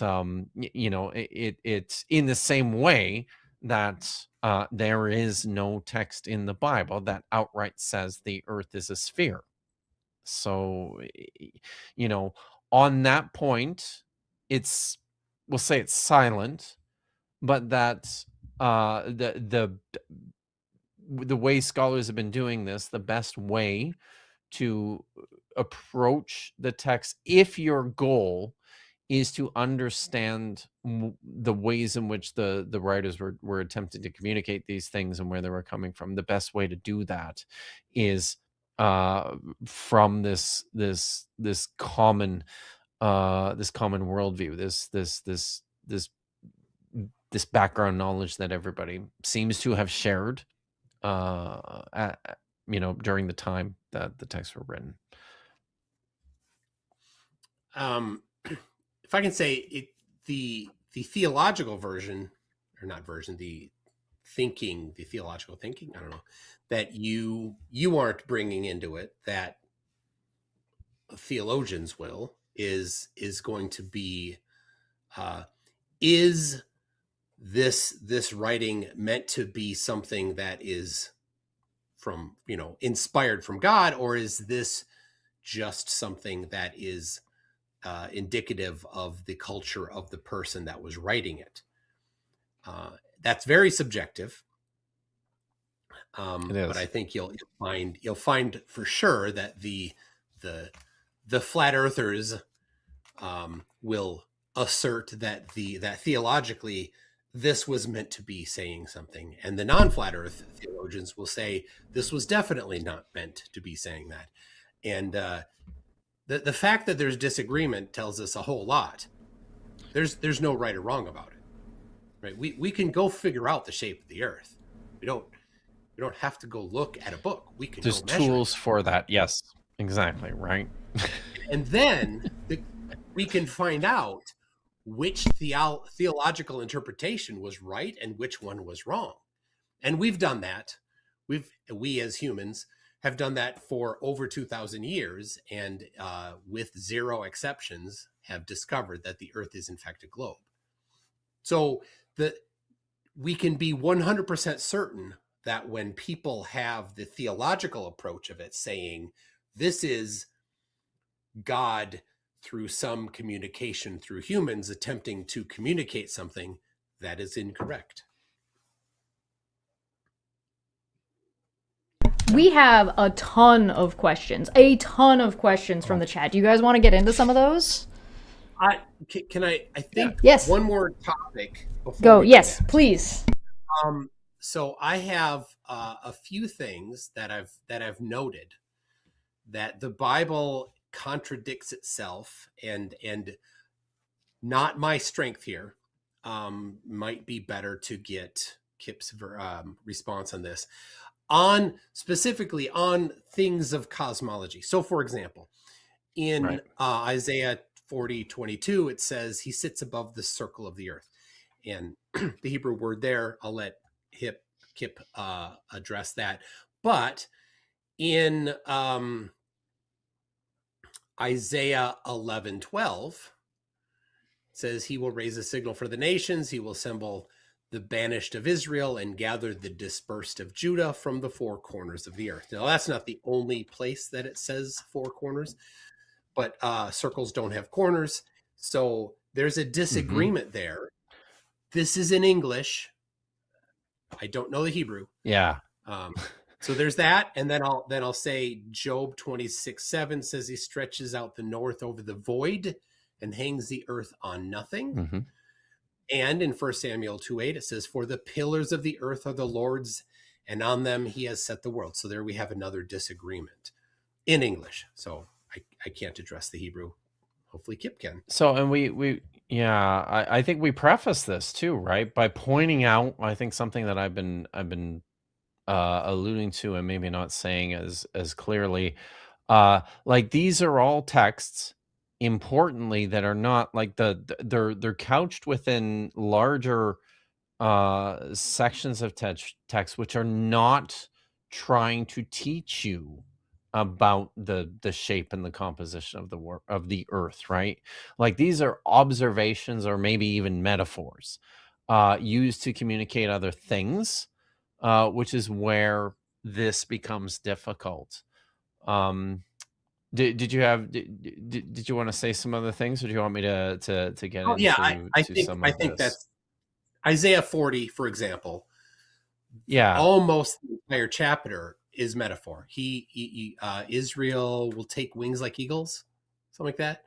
it's in the same way that there is no text in the Bible that outright says the earth is a sphere. So, you know, on that point, we'll say it's silent, but that the way scholars have been doing this, the best way to approach the text, if your goal is to understand the ways in which the writers were attempting to communicate these things and where they were coming from, the best way to do that is from this common worldview, this background knowledge that everybody seems to have shared during the time that the texts were written. If I can say it, the theological version, or not version, the theological thinking, I don't know, that you aren't bringing into it, that theologians will, is going to be, is this writing meant to be something that is from, inspired from God, or is this just something that is indicative of the culture of the person that was writing it? That's very subjective. But I think you'll find for sure that the flat earthers will assert that that theologically this was meant to be saying something, and the non-flat earth theologians will say this was definitely not meant to be saying that. And the fact that there's disagreement tells us a whole lot. There's no right or wrong about it, right? We can go figure out the shape of the earth. We don't have to go look at a book. We can. There's tools for that. Yes, exactly. Right. And then we can find out which theological interpretation was right and which one was wrong. And we've done that. We as humans have done that for over 2,000 years, and with zero exceptions have discovered that the earth is in fact a globe. So we can be 100% certain that when people have the theological approach of it, saying this is God through some communication through humans attempting to communicate something, that is incorrect. We have a ton of questions from the chat. Do you guys want to get into some of those? I think yes. One more topic before go. Yes, please. So I have a few things that I've noted that the Bible contradicts itself, and not my strength here. Might be better to get Kip's response on this, specifically on things of cosmology. So, for example, in Isaiah 40:22, it says he sits above the circle of the earth, and the Hebrew word there, I'll let Kip address that. But in Isaiah 11:12, it says he will raise a signal for the nations. He will assemble the banished of Israel and gather the dispersed of Judah from the four corners of the earth. Now, that's not the only place that it says four corners, but circles don't have corners. So there's a disagreement there. This is in English. I don't know the Hebrew. Yeah. So there's that. And then I'll say Job 26:7 says he stretches out the north over the void and hangs the earth on nothing. And in 1 Samuel 2:8, it says, for the pillars of the earth are the Lord's, and on them he has set the world. So there we have another disagreement in English. So I can't address the Hebrew. Hopefully Kip can. So, and I think we preface this too, right, by pointing out, I think, something that I've been alluding to and maybe not saying as clearly. Like, these are all texts, importantly, that are not like they're couched within larger sections of text, which are not trying to teach you about the shape and the composition of the earth, right? Like, these are observations or maybe even metaphors used to communicate other things, which is where this becomes difficult. Did you have did you want to say some other things, or do you want me to get Oh yeah, into I to think some of this? that's Isaiah 40, for example. Yeah. Almost the entire chapter is metaphor. Israel will take wings like eagles, something like that.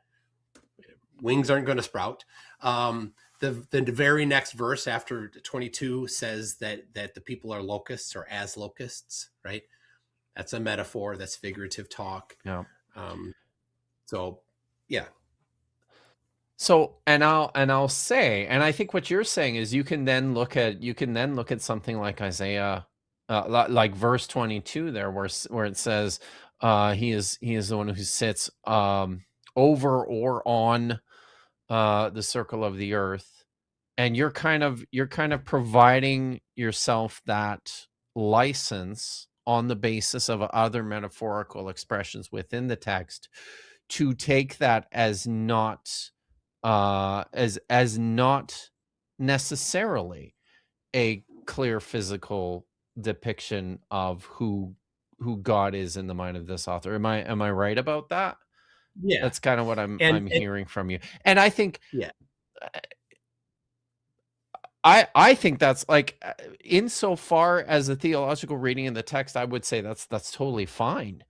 Wings aren't going to sprout. The very next verse after 22 says that the people are locusts or as locusts, right? That's a metaphor. That's figurative talk. Yeah. So yeah. So I'll say, and I think what you're saying is you can then look at something like Isaiah, like verse 22 there, where it says, he is the one who sits over or on the circle of the earth, and you're kind of providing yourself that license on the basis of other metaphorical expressions within the text to take that as not as not necessarily a clear physical depiction of who God is in the mind of this author. Am I right about that? Yeah. That's kind of what And I'm hearing from you. And I think yeah. I think that's like, insofar as a theological reading in the text, I would say that's totally fine.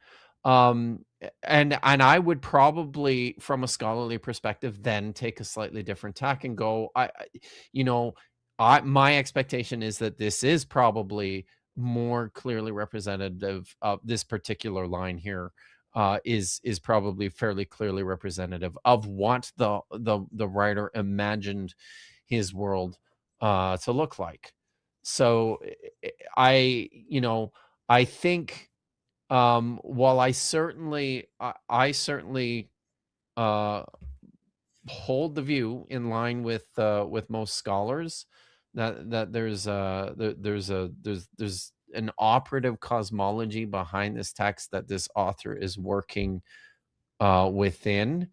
And I would probably, from a scholarly perspective, then take a slightly different tack and go, my expectation is that this is probably more clearly representative of this particular line here, is probably fairly clearly representative of what the writer imagined his world to look like. So I think, while I certainly hold the view in line with most scholars that there's an operative cosmology behind this text that this author is working within.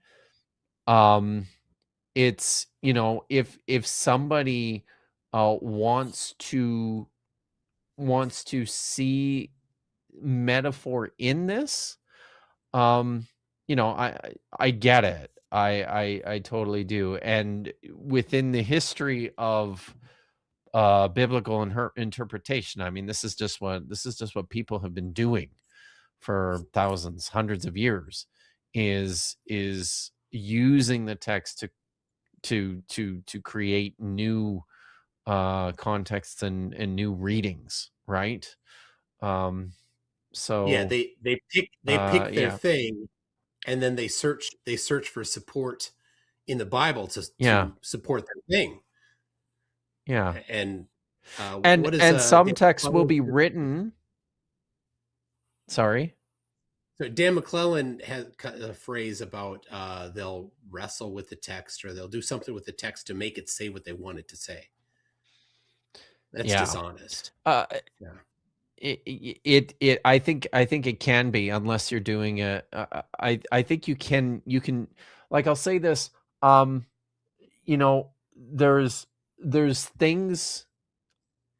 It's, if somebody wants to see metaphor in this, I get it. I totally do. And within the history of biblical interpretation, I mean, this is just what people have been doing for thousands, hundreds of years, is using the text to create new contexts and new readings, right? So Yeah, they pick their yeah. thing, and then they search for support in the Bible to Yeah. support their thing. Yeah. And And what is some Dan texts will McClellan- be written. Sorry. So Dan McClellan has a phrase about they'll wrestle with the text, or they'll do something with the text to make it say what they want it to say. That's dishonest. Yeah. It I think it can be, unless you're doing it. I think you can, like, I'll say this, there's things,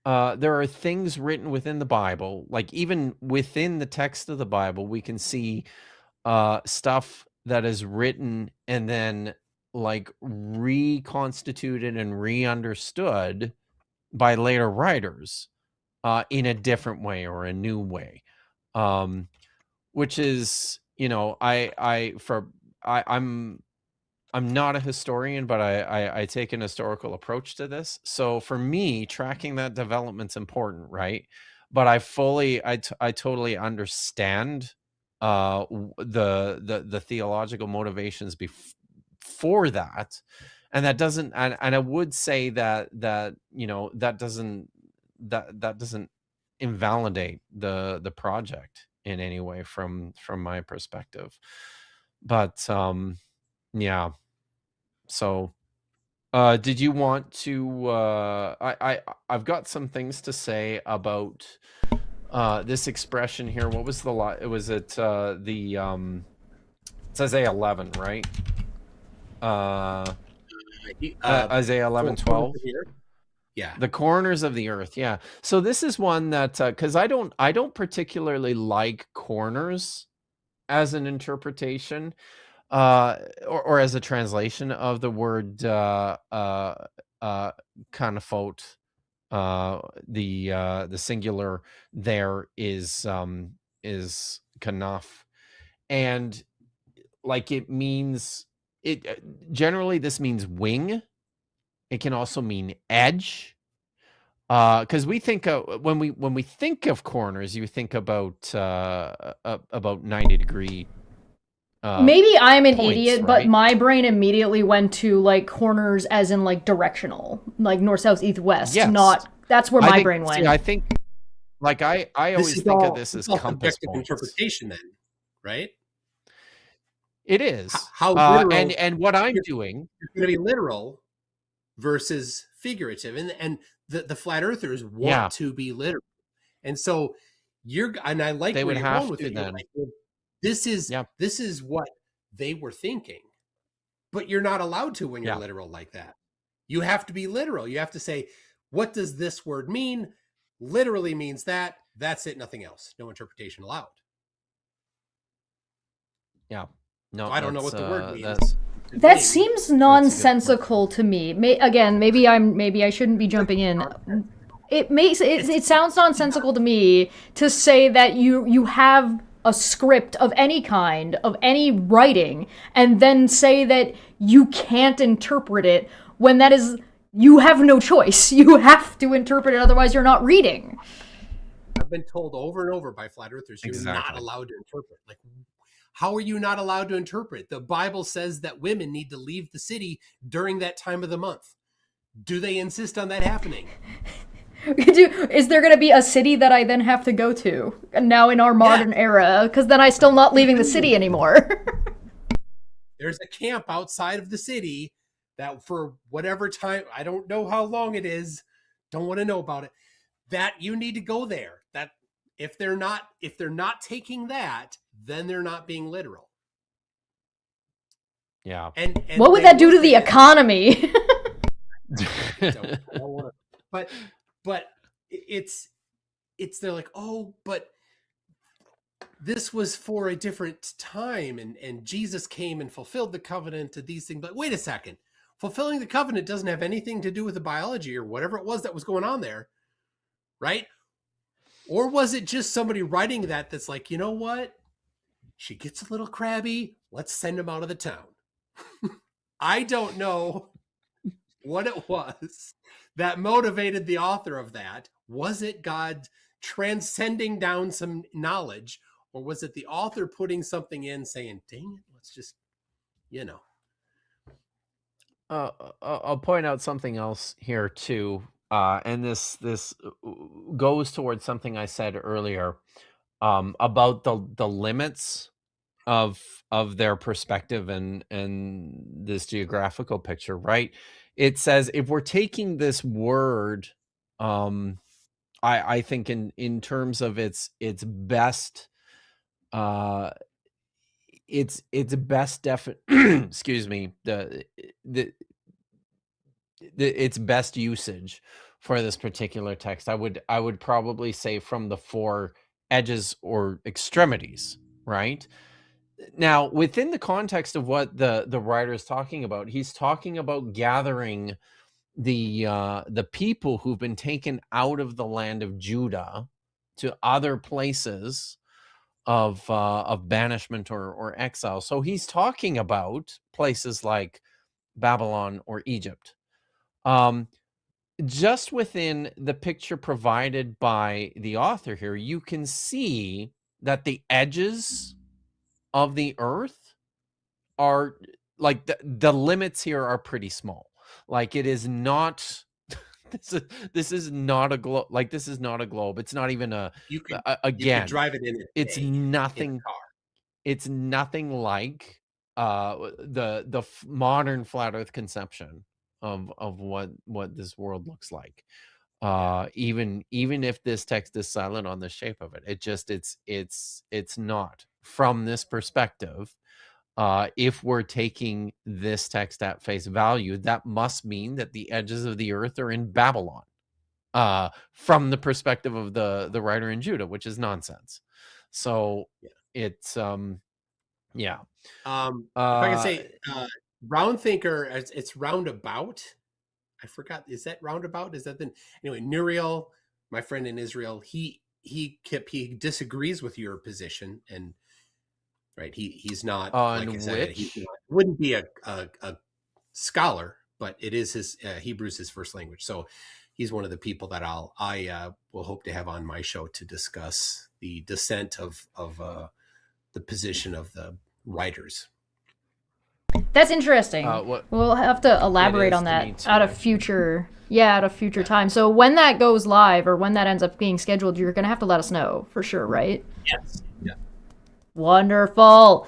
there are things written within the Bible, like even within the text of the Bible, we can see stuff that is written and then like reconstituted and re-understood by later writers in a different way or a new way, which is, I'm not a historian, but I take an historical approach to this. So for me, tracking that development's important, right? But I totally understand the theological motivations before that, and that doesn't, and I would say that that doesn't invalidate the project in any way from my perspective. But yeah. So did you want to I've got some things to say about this expression here. What was the was it the it's Isaiah 11, right? Isaiah 11:12. Yeah. The corners of the earth. Yeah. So this is one that, because I don't particularly like corners as an interpretation, or as a translation of the word kanafot. The singular there is kanaf, and like it means generally this means wing. It can also mean edge. Because we think when we think of corners, you think about 90-degree Maybe I'm an points, idiot, but right? my brain immediately went to like corners as in like directional, like north, south, east, west. Yes. Not that's where my brain went. I think like I always think of this as compass subjective points. interpretation, then, right? It is. How literal, and what I'm doing is going to be literal versus figurative, and the flat earthers want to be literal, and so and I like they where would you're have going with to it. then. Like, well, this is what they were thinking, but you're not allowed to when you're literal like that. You have to be literal. You have to say, what does this word mean? Literally means that. That's it. Nothing else. No interpretation allowed. Yeah. No, So I don't know what the word means. That seems nonsensical to me. Again, maybe I shouldn't be jumping in. It sounds nonsensical to me to say that you have a script of any kind, of any writing, and then say that you can't interpret it when that is, you have no choice. You have to interpret it, otherwise you're not reading. I've been told over and over by flat earthers, you're not allowed to interpret. Like, how are you not allowed to interpret? The Bible says that women need to leave the city during that time of the month. Do they insist on that happening? Is there going to be a city that I then have to go to now in our modern era? Because then I'm still not leaving the city anymore. There's a camp outside of the city that for whatever time, I don't know how long it is, don't want to know about it, that you need to go there. That if they're not taking that, then they're not being literal. Yeah. And what would that do to the economy? But it's they're like, oh, but this was for a different time, and Jesus came and fulfilled the covenant to these things. But wait a second, fulfilling the covenant doesn't have anything to do with the biology or whatever it was that was going on there, right? Or was it just somebody writing that's like, you know what? She gets a little crabby. Let's send him out of the town. I don't know what it was that motivated the author of that. Was it God transcending down some knowledge, or was it the author putting something in saying, dang it, let's just, I'll point out something else here too. And this goes towards something I said earlier about the limits of their perspective and this geographical picture, right? It says if we're taking this word, I think in terms of its best, its best excuse me, its best usage for this particular text, I would probably say from the four edges or extremities, right? Now, within the context of what the writer is talking about, he's talking about gathering the people who've been taken out of the land of Judah to other places of banishment or exile. So he's talking about places like Babylon or Egypt. Just within the picture provided by the author here, you can see that the edges of the earth are like the limits here are pretty small. Like it is not this is not a globe. Like this is not a globe. It's not even you could drive it in. It's nothing. It's nothing like the modern flat Earth conception of what this world looks like. Even if this text is silent on the shape of it, it's not from this perspective. If we're taking this text at face value, that must mean that the edges of the earth are in Babylon, from the perspective of the writer in Judah, which is nonsense. So it's Yeah. If I can say, round thinker, it's roundabout. I forgot. Is that roundabout? Is that the anyway? Nuriel, my friend in Israel, he disagrees with your position, and right, he's not, like I On said, which? wouldn't be a scholar, but it is his Hebrew's his first language, so he's one of the people that I will hope to have on my show to discuss the descent of the position of the writers. That's interesting. What We'll have to elaborate is on to that me too, at a actually. future, at a future time. So when that goes live or when that ends up being scheduled, you're gonna have to let us know for sure, right? Yes. Yeah. Wonderful.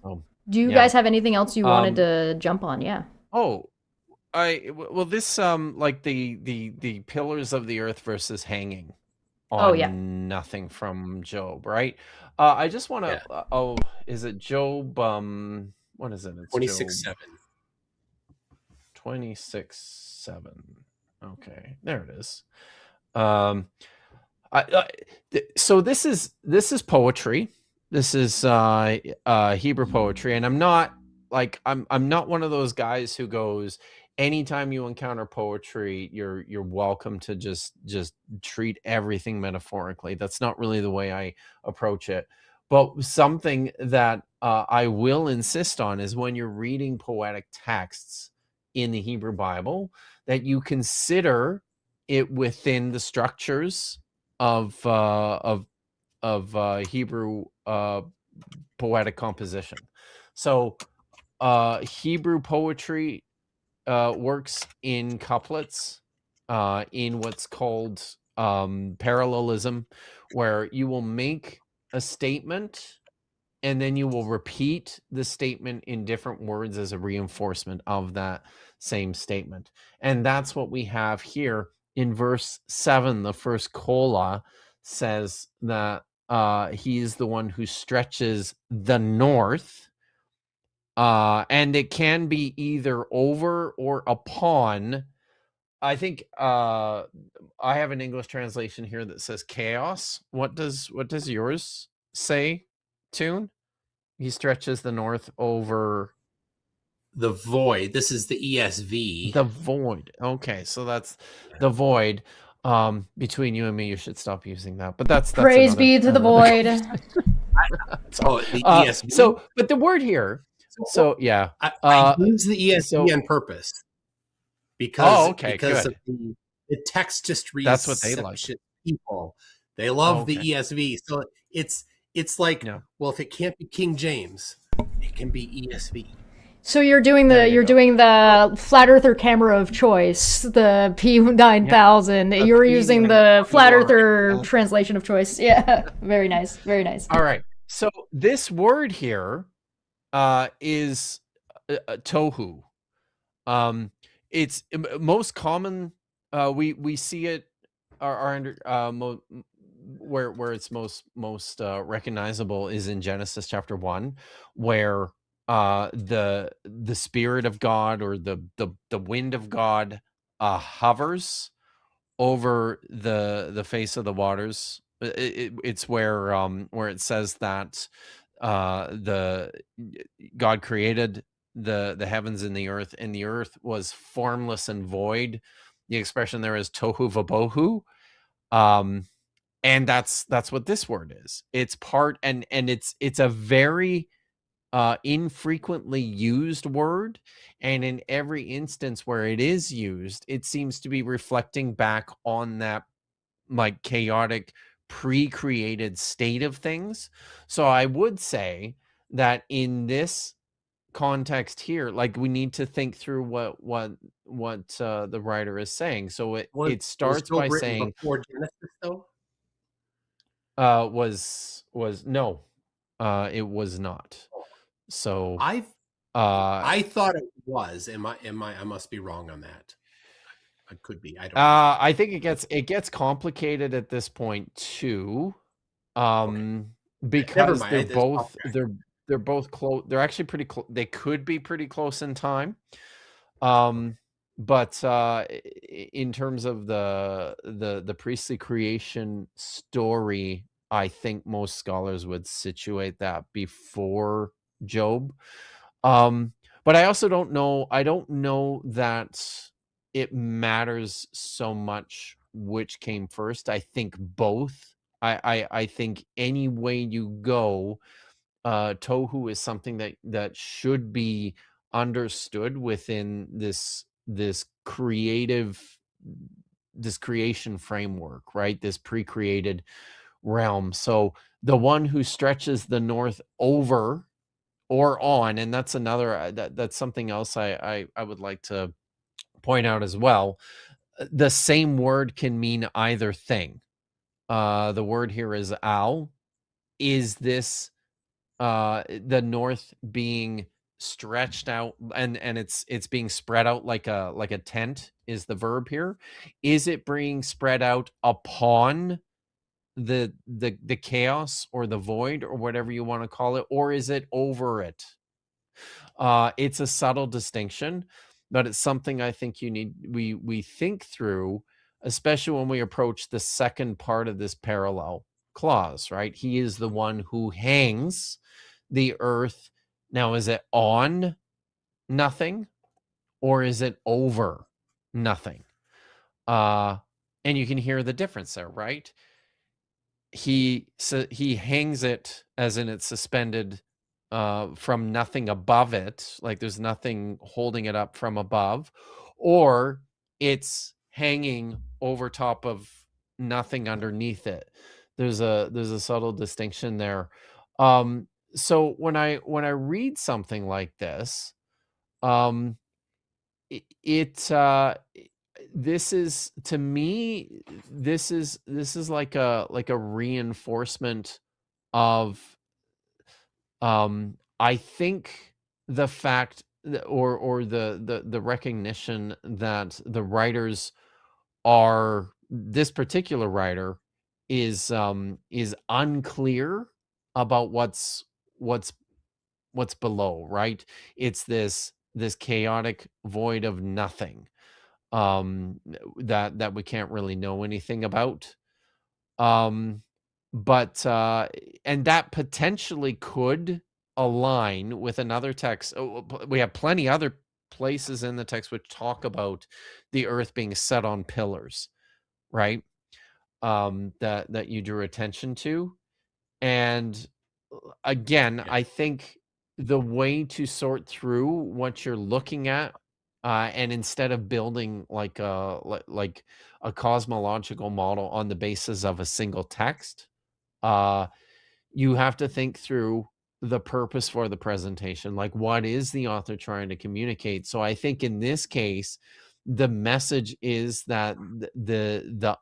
Oh, Do you yeah. guys have anything else you wanted Um, to jump on? Yeah. Oh, well, this like the pillars of the earth versus hanging Oh on yeah. nothing from Job, right? I just want to. Yeah. Is it Job? What is it? It's 26:7. Job 26:7. Okay, there it is. So this is poetry. This is Hebrew poetry, and I'm not one of those guys who goes, anytime you encounter poetry, you're welcome to just treat everything metaphorically. That's not really the way I approach it. But something that I will insist on is when you're reading poetic texts in the Hebrew Bible, that you consider it within the structures of Hebrew poetic composition. So Hebrew poetry works in couplets, in what's called parallelism, where you will make a statement and then you will repeat the statement in different words as a reinforcement of that same statement. And that's what we have here in verse 7. The first kola says that he is the one who stretches the north. And it can be either over or upon. I think I have an English translation here that says chaos. What does yours say, Tune? He stretches the north over The void. This is the ESV. the void. Okay, so that's the void. Between you and me, you should stop using that. But that's Praise another, be to the void. The ESV. So, but the word here. So yeah, I use the ESV so- on purpose because okay, because good. of the text just That's what they like. reception people. They love Okay. the ESV. So it's like, Yeah. well, if it can't be King James, it can be ESV. So you're doing There the you go. doing the flat earther camera of choice, the P9000. Yeah. You're The using P9000. the flat You are, earther yeah. translation of choice. Yeah, very nice, very nice. All right. So this word here is tohu. It's most common. We see it where it's most recognizable is in Genesis chapter 1, where the Spirit of God, or the wind of God hovers over the face of the waters. It's where it says that the God created the heavens and the earth was formless and void. The expression there is tohu vabohu. And that's what this word is. It's part, and it's a very infrequently used word, and in every instance where it is used, it seems to be reflecting back on that like chaotic pre-created state of things. So I would say that in this context here, like, we need to think through what the writer is saying. So it starts Job by written saying before Genesis, though? was no, it was not. So I thought it was. I must be wrong on that. I could be. I don't know. I think it gets complicated at this point too, Never because mind. they're both close. They're actually pretty close. They could be pretty close in time, but in terms of the priestly creation story, I think most scholars would situate that before Job. But I also don't know. I don't know that it matters so much which came first. I think both. I think any way you go, tohu is something that should be understood within this creation framework, right? This pre-created realm. So the one who stretches the north over or on, and that's another that's something else I would like to point out as well. The same word can mean either thing. The word here is al. Is this the north being stretched out, and it's being spread out like a tent is the verb here? Is it being spread out upon the chaos or the void or whatever you want to call it, or is it over it? It's a subtle distinction, but it's something I think we think through, especially when we approach the second part of this parallel clause, right? He is the one who hangs the earth. Now, is it on nothing or is it over nothing? And you can hear the difference there, right? He hangs it, as in it's suspended from nothing above it, like there's nothing holding it up from above, or it's hanging over top of nothing underneath it. There's a subtle distinction there. So when I read something like this, um this is, to me, this is like a reinforcement of I think the fact or the recognition that the writers are, this particular writer is unclear about what's below, right? It's this chaotic void of nothing that we can't really know anything about. But and that potentially could align with another text. We have plenty other places in the text which talk about the earth being set on pillars, right? That you drew attention to. And again, I think the way to sort through what you're looking at, and instead of building like a cosmological model on the basis of a single text, you have to think through the purpose for the presentation. Like, what is the author trying to communicate? So I think in this case, the message is that the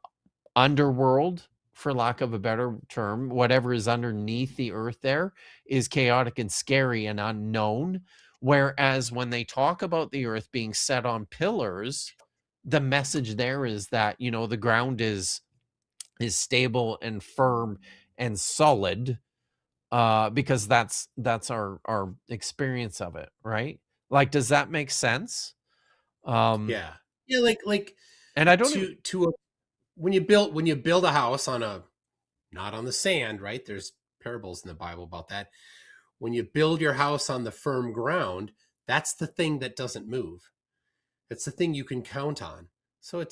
underworld, for lack of a better term, whatever is underneath the earth there, is chaotic and scary and unknown. Whereas when they talk about the earth being set on pillars, the message there is that, the ground is stable and firm and solid, because that's our experience of it, right? Like, does that make sense? Yeah, like And I don't even, when you build a house not on the sand, right? There's parables in the Bible about that. When you build your house on the firm ground, that's the thing that doesn't move. It's the thing you can count on. So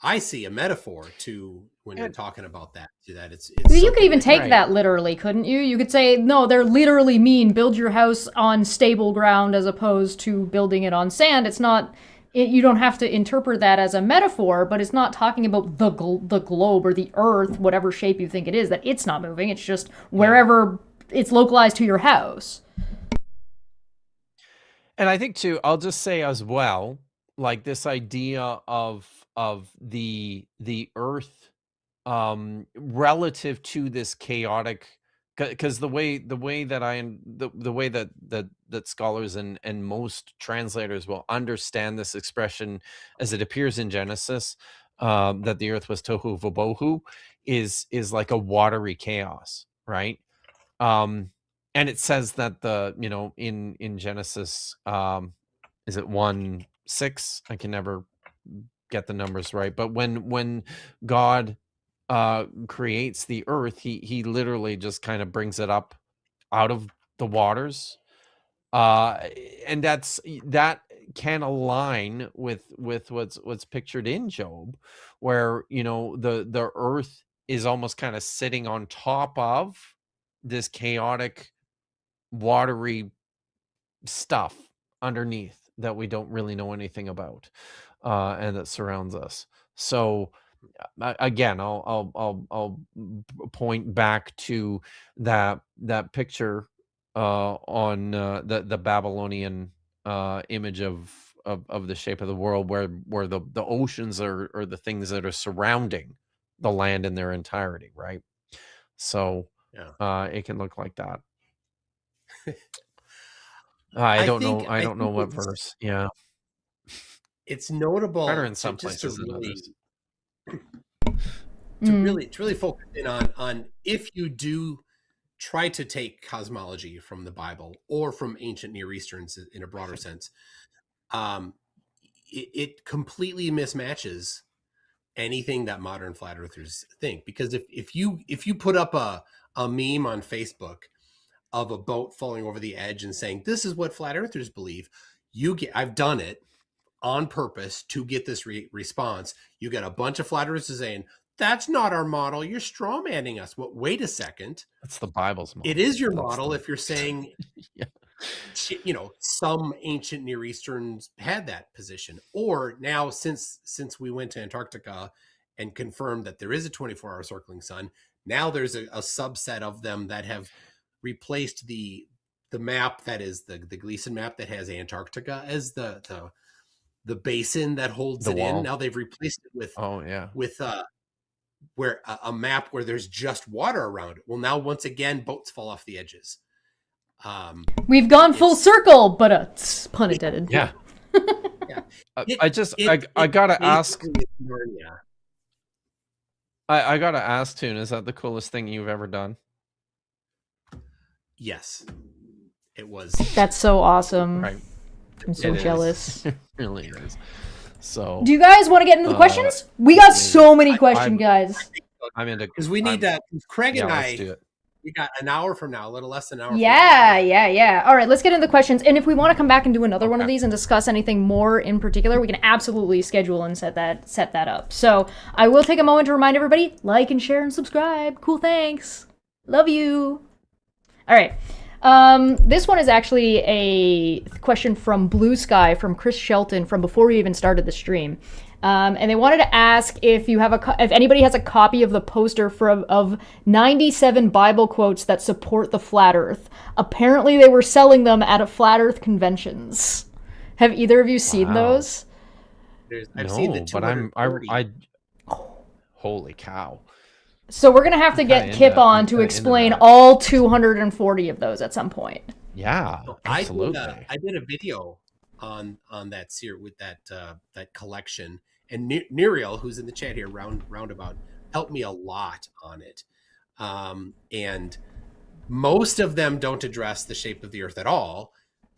I see a metaphor to when you're talking about that, to that it's You could even take right. that literally, couldn't you? You could say, no, they're literally mean build your house on stable ground as opposed to building it on sand. It's not, you don't have to interpret that as a metaphor, but it's not talking about the globe or the earth, whatever shape you think it is, that it's not moving. It's just wherever it's localized to your house. And I think too, I'll just say as well, like this idea of the earth relative to this chaotic, because the way that the way that scholars and most translators will understand this expression as it appears in Genesis, that the earth was tohu vabohu, is like a watery chaos, right? And it says that in Genesis, is it 1:6? I can never get the numbers right, but when God creates the earth, he literally just kind of brings it up out of the waters, and that can align with what's pictured in Job, where the earth is almost kind of sitting on top of this chaotic watery stuff underneath that we don't really know anything about, and that surrounds us. So again, I'll point back to that picture on the Babylonian image of the shape of the world, where the oceans are the things that are surrounding the land in their entirety, right? So Yeah. it can look like that. I don't know what it's, verse. Yeah, it's notable better in some just to places than others. to really focus in on if you do try to take cosmology from the Bible or from ancient Near Easterns in a broader sense, it completely mismatches anything that modern flat earthers think. Because if you put up a meme on Facebook of a boat falling over the edge and saying, this is what flat earthers believe, I've done it on purpose to get this response. You get a bunch of flat earthers saying, that's not our model, you're straw manning us. Well, wait a second, That's the Bible's model. it is your model. If you're saying yeah. Some ancient Near Easterns had that position, or now since we went to Antarctica and confirmed that there is a 24-hour circling sun, now there's a subset of them that have replaced the map that is the Gleason map that has Antarctica as the basin that holds it in. Now they've replaced it with where a map where there's just water around it. Well, now once again boats fall off the edges. We've gone full circle, but pun intended. Yeah. I gotta ask. I gotta ask, Toon, is that the coolest thing you've ever done? Yes, it was. That's so awesome. Right. I'm so jealous. It really is. So, do you guys want to get into the questions? We got so many questions, guys. I'm into, because we need that. Craig and let's do I. it. We got an hour from now, a little less than an hour. Yeah. All right, let's get into the questions. And if we want to come back and do another one of these and discuss anything more in particular, we can absolutely schedule and set that up. So I will take a moment to remind everybody, like and share and subscribe. Cool, thanks. Love you. All right. This one is actually a question from Blue Sky, from Chris Shelton, from before we even started the stream. And they wanted to ask if you have if anybody has a copy of the poster of 97 Bible quotes that support the flat Earth. Apparently, they were selling them at flat Earth conventions. Have either of you seen those? I've seen the 230. Holy cow! So we're gonna have to get Kip on to explain all 240 of those at some point. Yeah, absolutely. I did a video on that series with that collection. And Nuriel, who's in the chat here, roundabout, helped me a lot on it. And most of them don't address the shape of the Earth at all.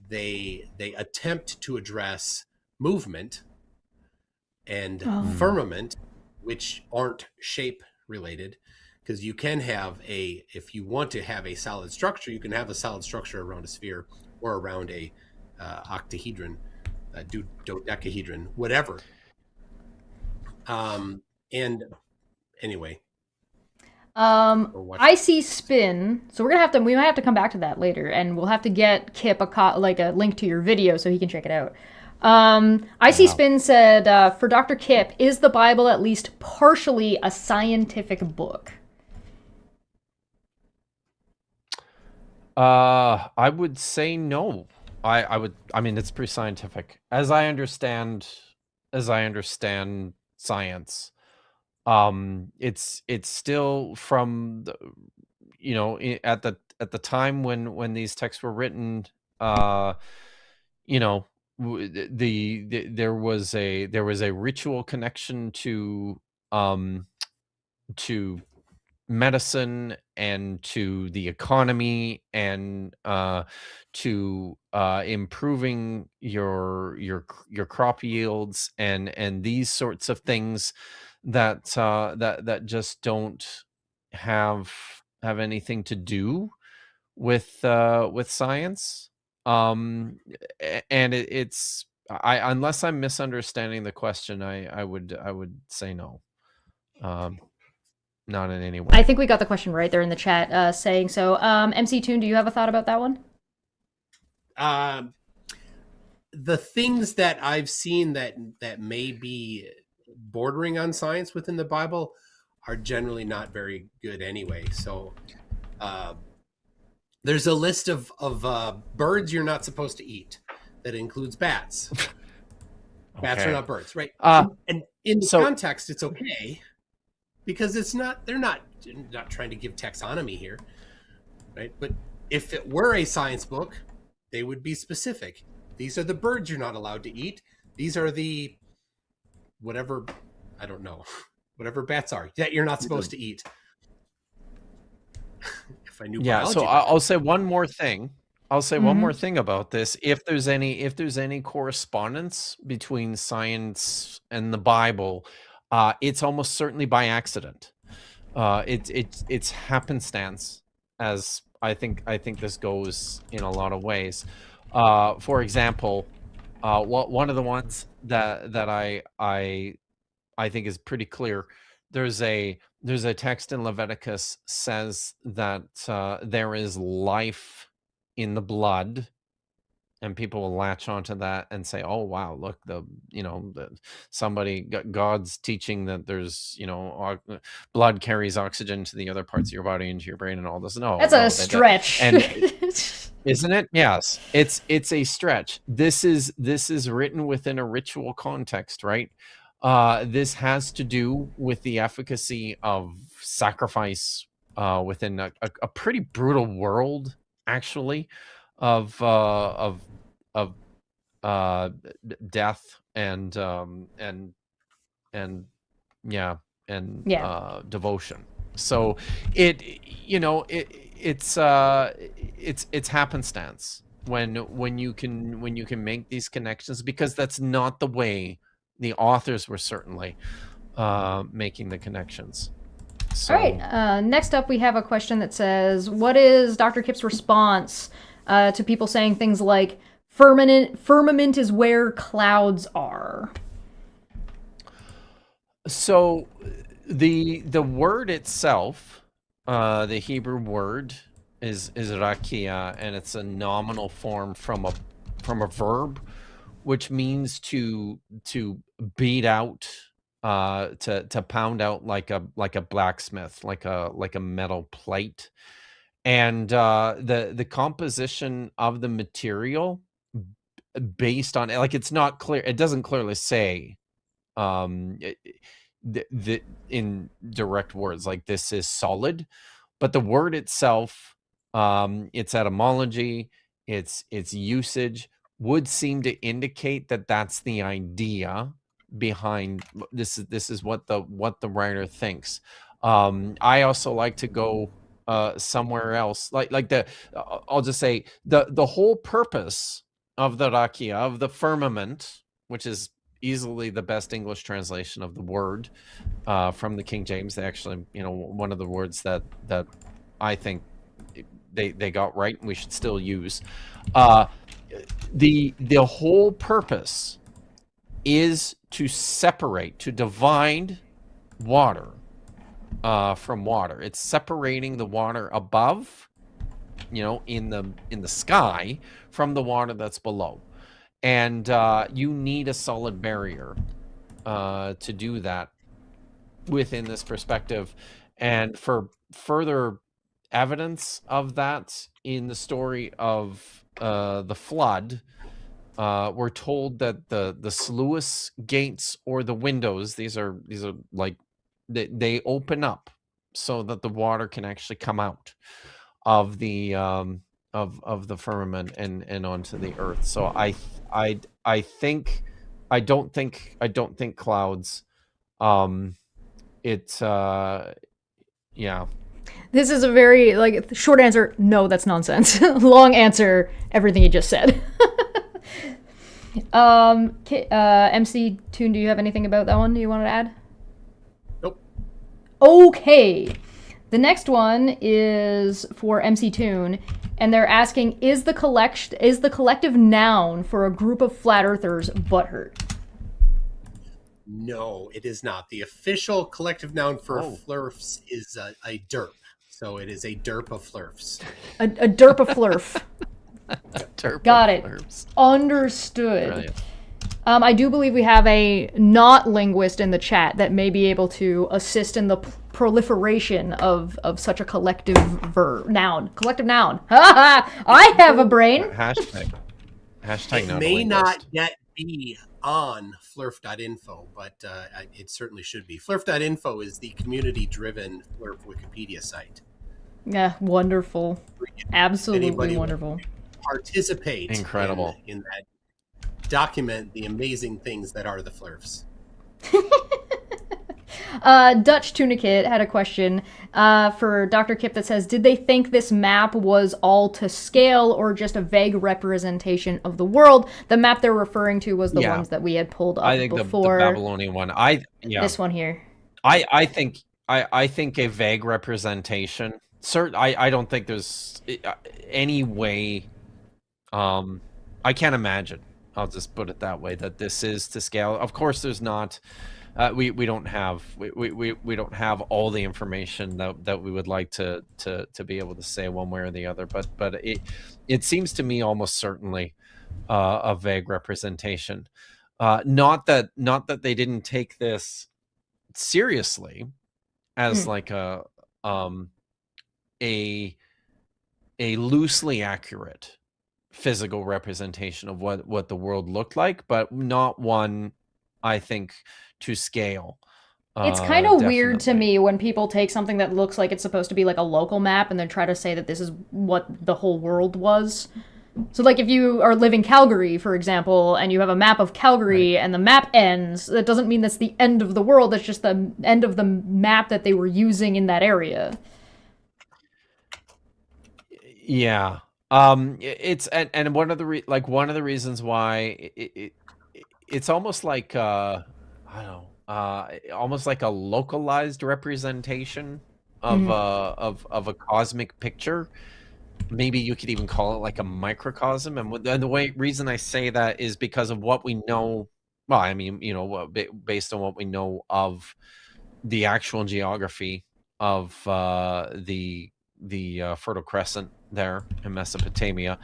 They attempt to address movement and firmament, which aren't shape related, because you can have if you want to have a solid structure, you can have a solid structure around a sphere or around a octahedron, dodecahedron, whatever. And anyway, I see spin. So we might have to come back to that later, and we'll have to get Kip a link to your video so he can check it out. I see spin said, for Dr. Kip, is the Bible at least partially a scientific book? I would say no. I mean, it's pretty scientific. As I understand science, it's still from the, at the time when these texts were written, there was a ritual connection to medicine and to the economy and to improving your crop yields and these sorts of things that just don't have anything to do with science, and it's unless I'm misunderstanding the question, I would say no, not in any way. I think we got the question right there in the chat, saying so. MC Toon, do you have a thought about that one? The things that I've seen that may be bordering on science within the Bible are generally not very good anyway. So there's a list of birds you're not supposed to eat that includes bats. Bats Okay. are not birds, right? Uh, and in the so- context, it's okay because it's not. They're not trying to give taxonomy here, right? But if it were a science book, they would be specific. These are the birds you're not allowed to eat. These are the whatever, I don't know, whatever bats are that you're not supposed to eat. If I knew biology, so I'll say one more thing. I'll say one Mhm. more thing about this. If there's any correspondence between science and the Bible, it's almost certainly by accident. It's happenstance, as I think this goes in a lot of ways. For example, one of the ones that I think is pretty clear. There's a text in Leviticus says that there is life in the blood, and people will latch onto that and say, "Oh wow, look, God's teaching that there's blood carries oxygen to the other parts of your body, into your brain, and all this." No, That's no, a stretch. and isn't it? Yes, it's a stretch. This is written within a ritual context, right? This has to do with the efficacy of sacrifice within a pretty brutal world, actually, of death and devotion. So it's happenstance when you can make these connections, because that's not the way the authors were certainly making the connections. So, All right. Next up, we have a question that says, "What is Dr. Kip's response to people saying things like firmament is where clouds are?" So the word itself, the Hebrew word is rakia, and it's a nominal form from a verb, which means to beat out, to pound out like a blacksmith, like a metal plate. And the composition of the material based on, like, it's not clear, it doesn't clearly say in direct words, like, this is solid, but the word itself, its etymology, its usage would seem to indicate that that's the idea behind this. This is what the writer thinks. I also like to go somewhere else, like I'll just say the whole purpose of the rakia, of the firmament, which is easily the best English translation of the word from the King James. They actually, one of the words that I think they got right and we should still use. The whole purpose is to separate, to divide water from water. It's separating the water above, in the sky, from the water that's below. And you need a solid barrier to do that within this perspective. And for further evidence of that, in the story of the flood, we're told that the sluice gates, or the windows, these are like, they open up so that the water can actually come out of the of the firmament and onto the earth. So I think I don't think clouds. Yeah. This is a very, short answer, no, that's nonsense. Long answer, everything you just said. MC Toon, do you have anything about that one you wanted to add? Nope. Okay. The next one is for MC Toon, and they're asking, is the collective noun for a group of flat earthers butthurt? No, it is not. The official collective noun for Oh. flurfs is a derp. So it is a derp of flurfs. A derp of flurf. Got it. Turbo-flurps. Understood. Brilliant. I do believe we have a not linguist in the chat that may be able to assist in the proliferation of such a collective noun. Collective noun. I have a brain. Hashtag It not a may not linguist. yet be on flurf.info, but it certainly should be. Flurf.info is the community-driven Flurf Wikipedia site. Yeah, wonderful. Absolutely Anybody wonderful. Participate Incredible. in that. Document the amazing things that are the flurfs. Dutch Tunicate had a question for Dr. Kip that says, did they think this map was all to scale or just a vague representation of the world? The map they're referring to was the Yeah. ones that we had pulled up I think the before. Babylonian one. This one here. I think a vague representation. I don't think there's any way. I can't imagine. I'll just put it that way, that this is to scale. Of course, there's not. We don't have we don't have all the information that we would like to be able to say one way or the other. But it seems to me almost certainly a vague representation. Not that they didn't take this seriously as like a loosely accurate physical representation of what the world looked like, but not one, I think, to scale. It's kind of weird to definitely. me when people take something that looks like it's supposed to be like a local map and then try to say that this is what the whole world was. So, like, if you are living Calgary, for example, and you have a map of Calgary and the map ends, that doesn't mean that's the end of the world. That's just the end of the map that they were using in that area. Yeah. It's and one of the reasons why it's almost like I don't know, almost like a localized representation of of a cosmic picture. Maybe you could even call it like a microcosm. And the reason I say that is because of what we know. Well, I mean, based on what we know of the actual geography of the Fertile Crescent there in Mesopotamia,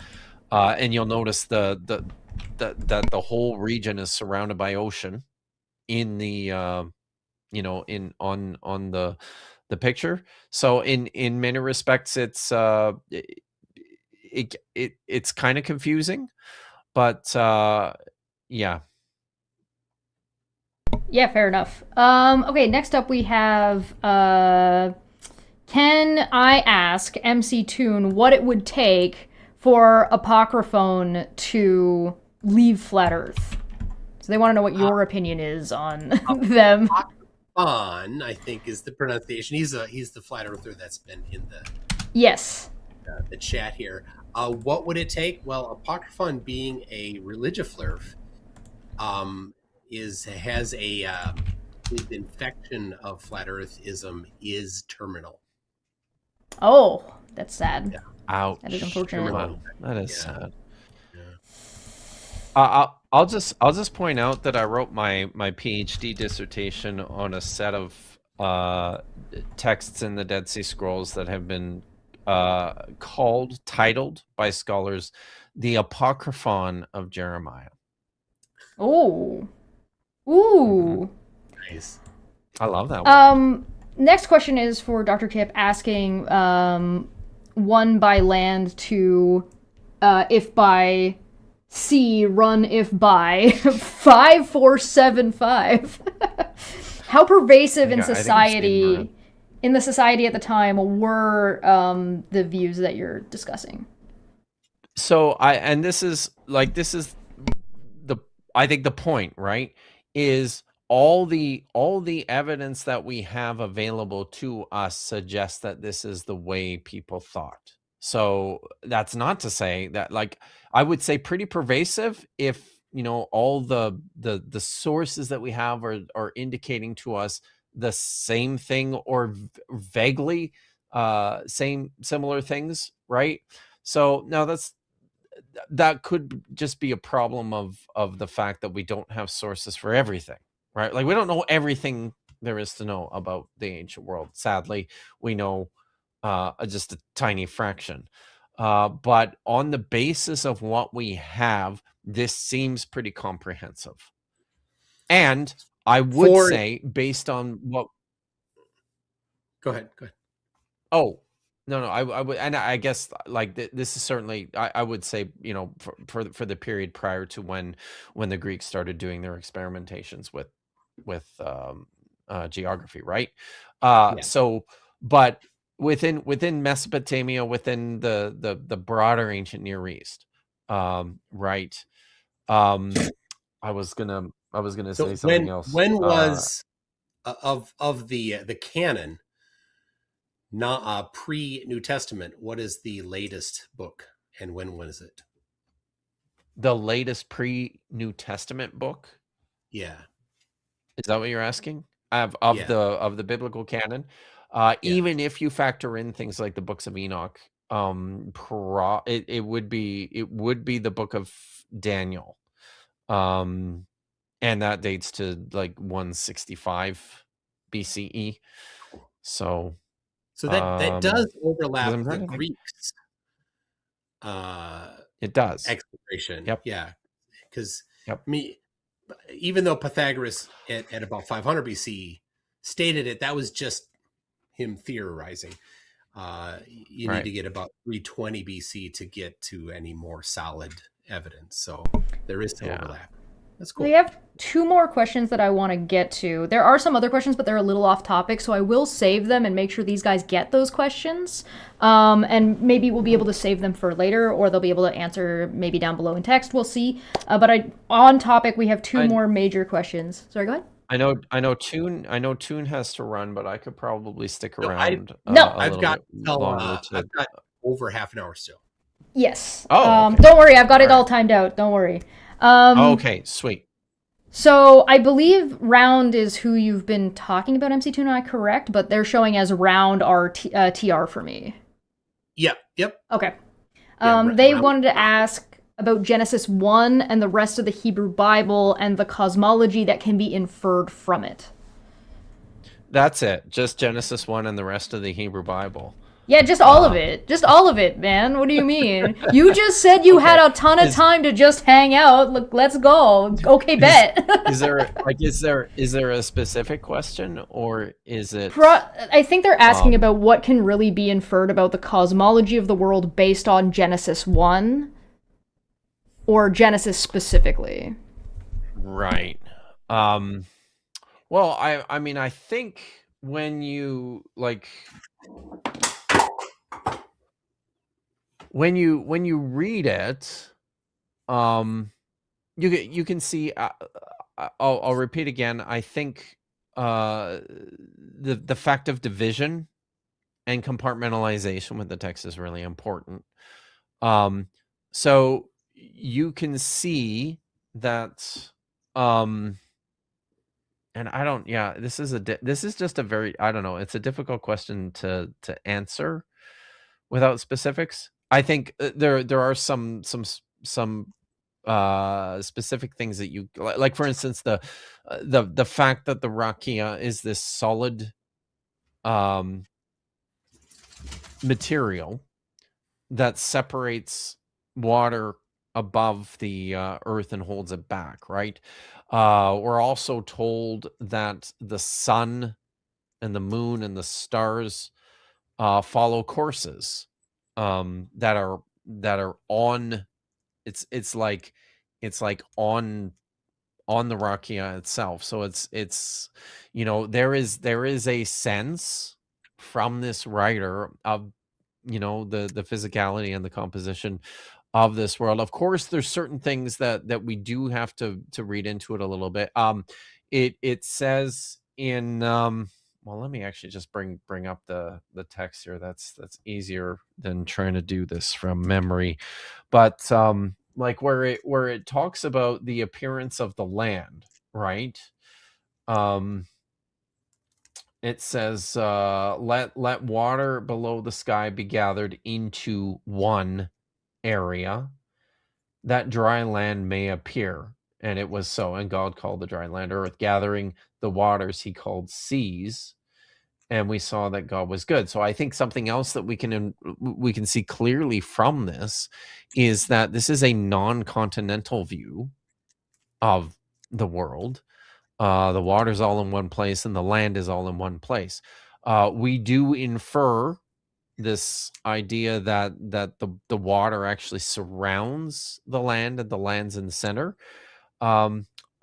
and you'll notice that the whole region is surrounded by ocean in the on the picture. So in many respects, it's kind of confusing, but yeah. Yeah, fair enough. Okay, next up we have, can I ask MC Toon what it would take for Apocryphone to leave Flat Earth? So they want to know what your opinion is on them. Apocryphon, I think, is the pronunciation. He's the flat earther that's been in Yes. the chat here. What would it take? Well, Apocryphon, being a religiflurf, his infection of flat earthism is terminal. Oh, that's sad. Yeah. Ouch. That is unfortunate. Wow, that is sad. Yeah. I'll just point out that I wrote my PhD dissertation on a set of texts in the Dead Sea Scrolls that have been titled by scholars the Apocryphon of Jeremiah. Oh. Ooh. Nice. I love that one. Next question is for Dr. Kip, asking one by land to if by sea, run if by 5475. How pervasive in I think I've seen society, that. in the society at the time, were the views that you're discussing? So I think the point, right, is all the evidence that we have available to us suggests that this is the way people thought. So that's not to say that, like, I would say pretty pervasive if, all the sources that we have are indicating to us the same thing or vaguely similar things, right? So now that could just be a problem of the fact that we don't have sources for everything, right? Like we don't know everything there is to know about the ancient world. Sadly, we know just a tiny fraction. But on the basis of what we have, this seems pretty comprehensive. And I would say, based on what... Go ahead. Oh, no, I would, and I guess like this is certainly, I would say, for the period prior to when the Greeks started doing their experimentations with geography, right? Yeah. So, but within Mesopotamia, within the broader ancient Near East, right? I was gonna So say something else. when was of the canon, not pre New Testament, what is the latest book and when was it? The latest pre-New Testament book? Yeah. Is that what you're asking? Of Yeah. the biblical canon? Yeah. Even if you factor in things like the books of Enoch, it would be the book of Daniel. And that dates to like 165 BCE. So that does overlap I'm the trying to think. Greeks It does. exploration. Yep. Yeah. Because Yep. even though Pythagoras at about 500 BC stated it, that was just him theorizing. You Right. need to get about 320 BC to get to any more solid evidence. So there is some Yeah. overlap. That's cool. We have two more questions that I want to get to. There are some other questions, but they're a little off topic, so I will save them and make sure these guys get those questions. And maybe we'll be able to save them for later, or they'll be able to answer maybe down below in text. We'll see. But on topic, we have two more major questions. Sorry, go ahead. I know Toon has to run, but I could probably stick around. I've got over half an hour still. Yes. Okay. Don't worry, I've got it all timed out. Don't worry. Okay, sweet. So I believe Round is who you've been talking about, MC2, and I correct, but they're showing as Round TR for me. Yep. Okay. Yeah, they wanted to ask about Genesis 1 and the rest of the Hebrew Bible and the cosmology that can be inferred from it. That's it. Just Genesis 1 and the rest of the Hebrew Bible. Yeah, just all of it. Just all of it, man. What do you mean? You just said you had a ton of time to just hang out. Look, let's go. Okay, bet. Is there a specific question, or is it... I think they're asking about what can really be inferred about the cosmology of the world based on Genesis 1 or Genesis specifically. Right. Well, I mean, I think when you when you read it, you can see. I'll repeat again. I think the fact of division and compartmentalization with the text is really important. So you can see that. And I don't. Yeah, this is just a very, I don't know. It's a difficult question to answer without specifics. I think there are some specific things that you like. For instance, the fact that the rakia is this solid material that separates water above the earth and holds it back, right? We're also told that the sun and the moon and the stars follow courses that are on. It's like on the rakia itself. So it's there is a sense from this writer of the physicality and the composition of this world. Of course, there's certain things that we do have to read into it a little bit. It says in well, let me actually just bring up the text here. That's easier than trying to do this from memory. But like where it talks about the appearance of the land, right? It says, let water below the sky be gathered into one area, that dry land may appear. And it was so. And God called the dry land earth, gathering the waters he called seas. And we saw that God was good. So I think something else that we can see clearly from this is that this is a non-continental view of the world. The water's all in one place and the land is all in one place. We do infer this idea that the water actually surrounds the land and the land's in the center.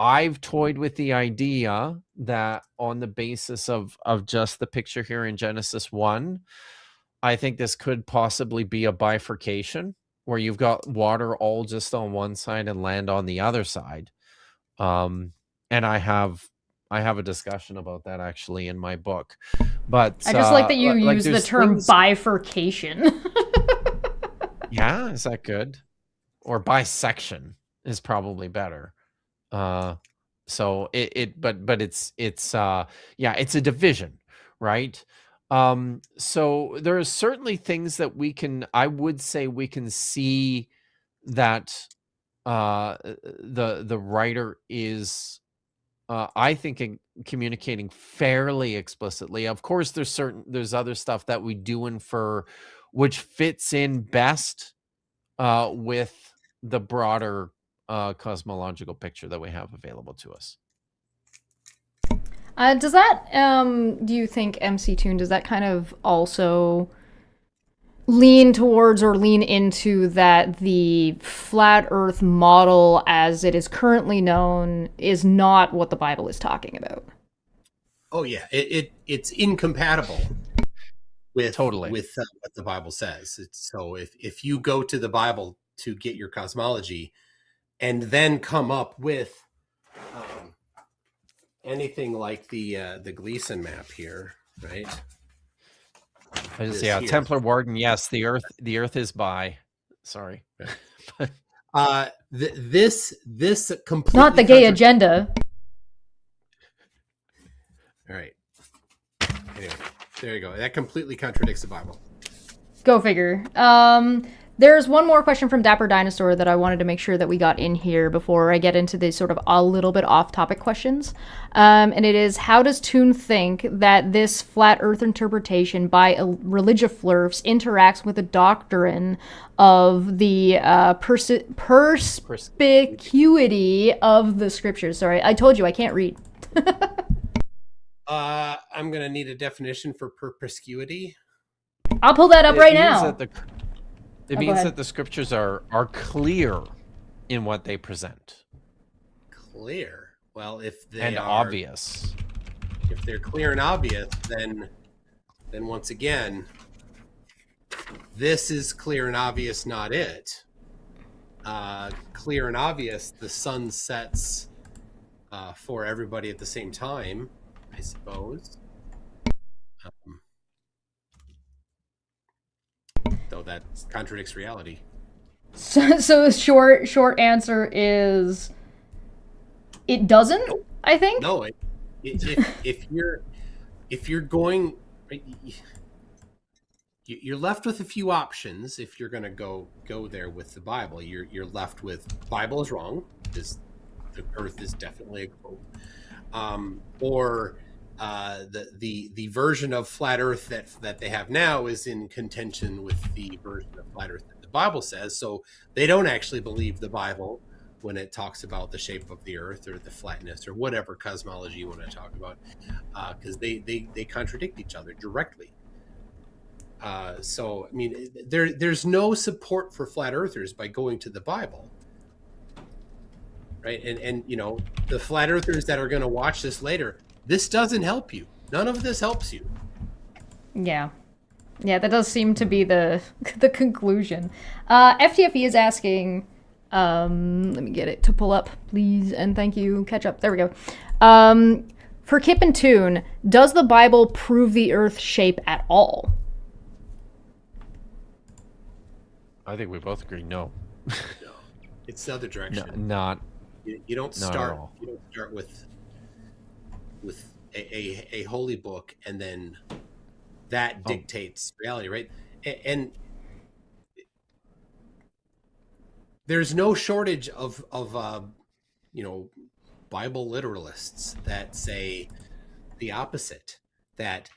I've toyed with the idea that on the basis of just the picture here in Genesis 1, I think this could possibly be a bifurcation where you've got water all just on one side and land on the other side. And I have a discussion about that actually in my book. But I just like that you use the term things... bifurcation. Yeah, is that good? Or bisection is probably better. So but it's yeah, it's a division, right? So there are certainly things that I would say we can see that the writer is I think communicating fairly explicitly. Of course, there's other stuff that we do infer which fits in best with the broader cosmological picture that we have available to us. Does that, do you think, MC Toon, does that kind of also lean towards or lean into that the flat earth model as it is currently known is not what the Bible is talking about? Oh yeah, it's incompatible with Totally. with what the Bible says. So if you go to the Bible to get your cosmology and then come up with anything like the Gleason map here, right? Yeah, Templar Warden. Yes, the Earth is by. Sorry. This completely not the gay agenda. All right. Anyway, there you go. That completely contradicts the Bible. Go figure. There's one more question from Dapper Dinosaur that I wanted to make sure that we got in here before I get into the sort of a little bit off-topic questions. And it is, how does Toon think that this flat earth interpretation by religiflurfs interacts with the doctrine of the perspicuity of the scriptures? Sorry, I told you I can't read. I'm going to need a definition for perspicuity. I'll pull that up right now. It means that the scriptures are clear in what they present. Clear? Well, if they are obvious. If they're clear and obvious, then once again, this is clear and obvious, not it. Clear and obvious, the sun sets for everybody at the same time, I suppose. Though that contradicts reality. So the short answer is it doesn't. Nope. I think. No, if you're going, you're left with a few options. If you're going to go there with the Bible, you're left with Bible is wrong. The Earth is definitely a globe, or the version of flat Earth that they have now is in contention with the version of flat Earth that the Bible says. So they don't actually believe the Bible when it talks about the shape of the Earth or the flatness or whatever cosmology you want to talk about, because they contradict each other directly. So I mean, there's no support for flat earthers by going to the Bible, right? And you know, the flat earthers that are going to watch this later, this doesn't help you. None of this helps you. Yeah, that does seem to be the conclusion. FTFE is asking, let me get it to pull up, please, and thank you. Catch up. There we go. For Kip and Toon, does the Bible prove the Earth's shape at all? I think we both agree no. No, it's the other direction. No, not. You don't not start. at all. You don't start with a holy book, and then that dictates reality, right? And there's no shortage of Bible literalists that say the opposite, that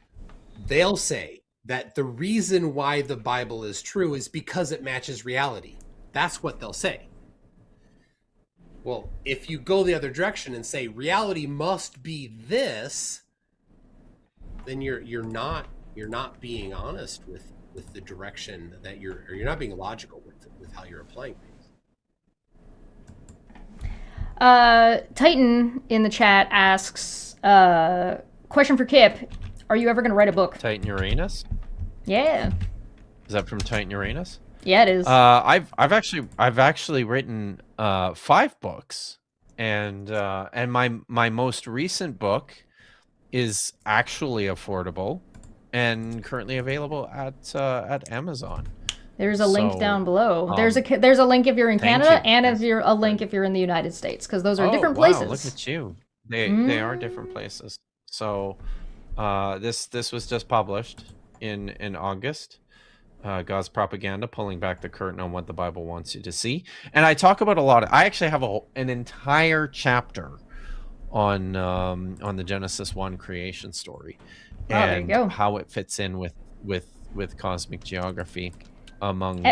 they'll say that the reason why the Bible is true is because it matches reality. That's what they'll say. Well, if you go the other direction and say reality must be this, then you're not being honest with the direction that you're not being logical with how you're applying things. Titan in the chat asks, question for Kip: are you ever going to write a book? Titan Uranus? Yeah. Is that from Titan Uranus? Yeah, it is. I've actually written 5 books, and my most recent book is actually affordable and currently available at Amazon. There's a link down below. There's a link if you're in Canada, and if you're a link if you're in the United States, because those are different places. Look at you. They are different places. So this was just published in August. God's Propaganda, pulling back the curtain on what the Bible wants you to see. And I talk about I actually have an entire chapter on the Genesis 1 creation story, and how it fits in with cosmic geography, among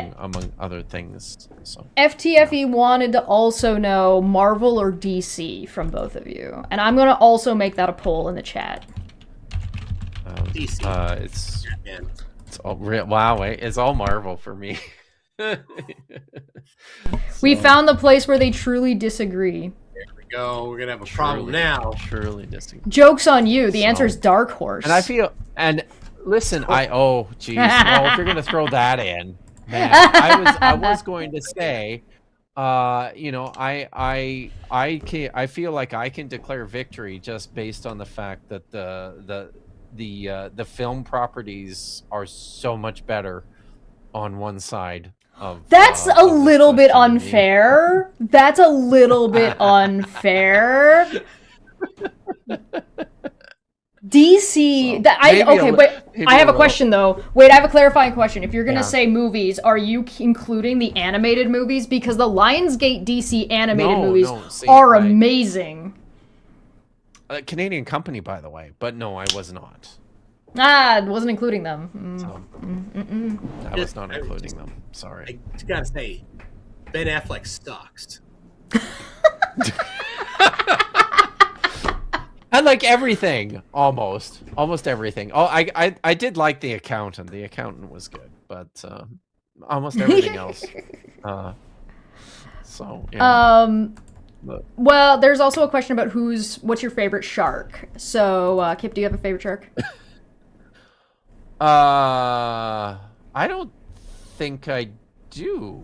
other things. So FTFE wanted to also know Marvel or DC from both of you, and I'm gonna also make that a poll in the chat. DC. It's all wow. It's all Marvel for me. We found the place where they truly disagree. There we go. We're gonna have a problem now. Truly disagree. Joke's on you. The answer is Dark Horse. And listen, geez. Well, if you're gonna throw that in, man, I was going to say, I feel like I can declare victory just based on the fact that the film properties are so much better on one side of. That's a little bit unfair. That's a little bit unfair. DC. I have a question though. Wait, I have a clarifying question. If you're gonna say movies, are you including the animated movies? Because the Lionsgate DC animated movies are amazing. A Canadian company, by the way, but no, I was not. Wasn't including them. I was not including them. Sorry. I gotta say, Ben Affleck sucks. I like everything, almost everything. Oh, I did like The Accountant. The Accountant was good, but almost everything else. So yeah. Well, there's also a question about what's your favorite shark. So, Kip, do you have a favorite shark? I don't think I do.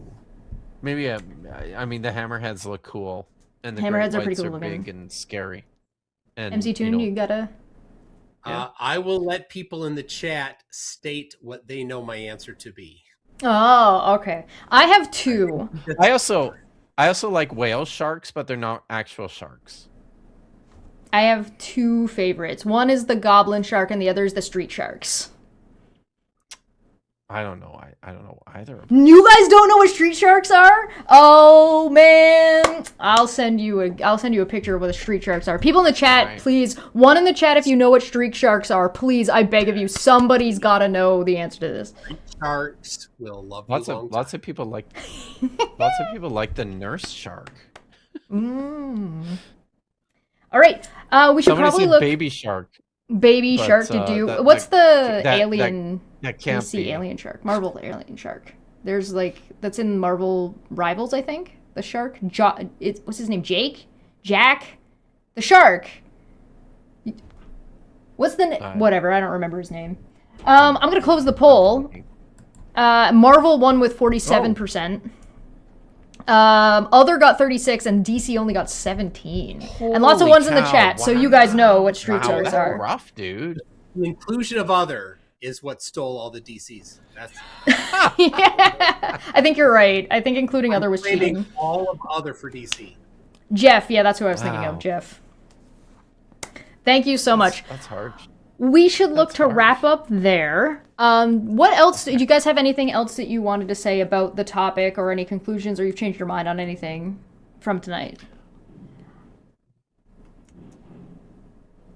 Maybe I mean the hammerheads look cool, and the hammerheads great are pretty whites cool are looking. big and scary. And MC Toon, you gotta. I will let people in the chat state what they know my answer to be. Oh, okay. I have 2. I also like whale sharks, but they're not actual sharks. I have 2 favorites. One is the goblin shark, and the other is the street sharks. I don't know. I don't know either of them. You guys don't know what street sharks are? Oh man, I'll send you a picture of what the street sharks are. People in the chat, please. One in the chat if you know what street sharks are. Please, I beg of you. Somebody's got to know the answer to this. Street sharks will love you. Lots of people like the nurse shark. All right. We should probably look baby shark. Baby shark to do. What's the alien? That can't DC be alien shark. Marvel alien shark. There's that's in Marvel Rivals, I think. The shark. What's his name? Jake? Jack? The shark. What's the whatever? I don't remember his name. I'm gonna close the poll. Marvel won with 47%. Other got 36, and DC only got 17. And lots of ones in the chat, so you guys know what street sharks are. Rough, dude. The inclusion of other is what stole all the DCs. Yeah, I think you're right. I think including other was cheating. All of other for DC. Jeff, yeah, that's who I was thinking of, Jeff. Thank you so much. That's hard. We should look That's to harsh. wrap up there. What else? Do you guys have anything else that you wanted to say about the topic, or any conclusions, or you've changed your mind on anything from tonight?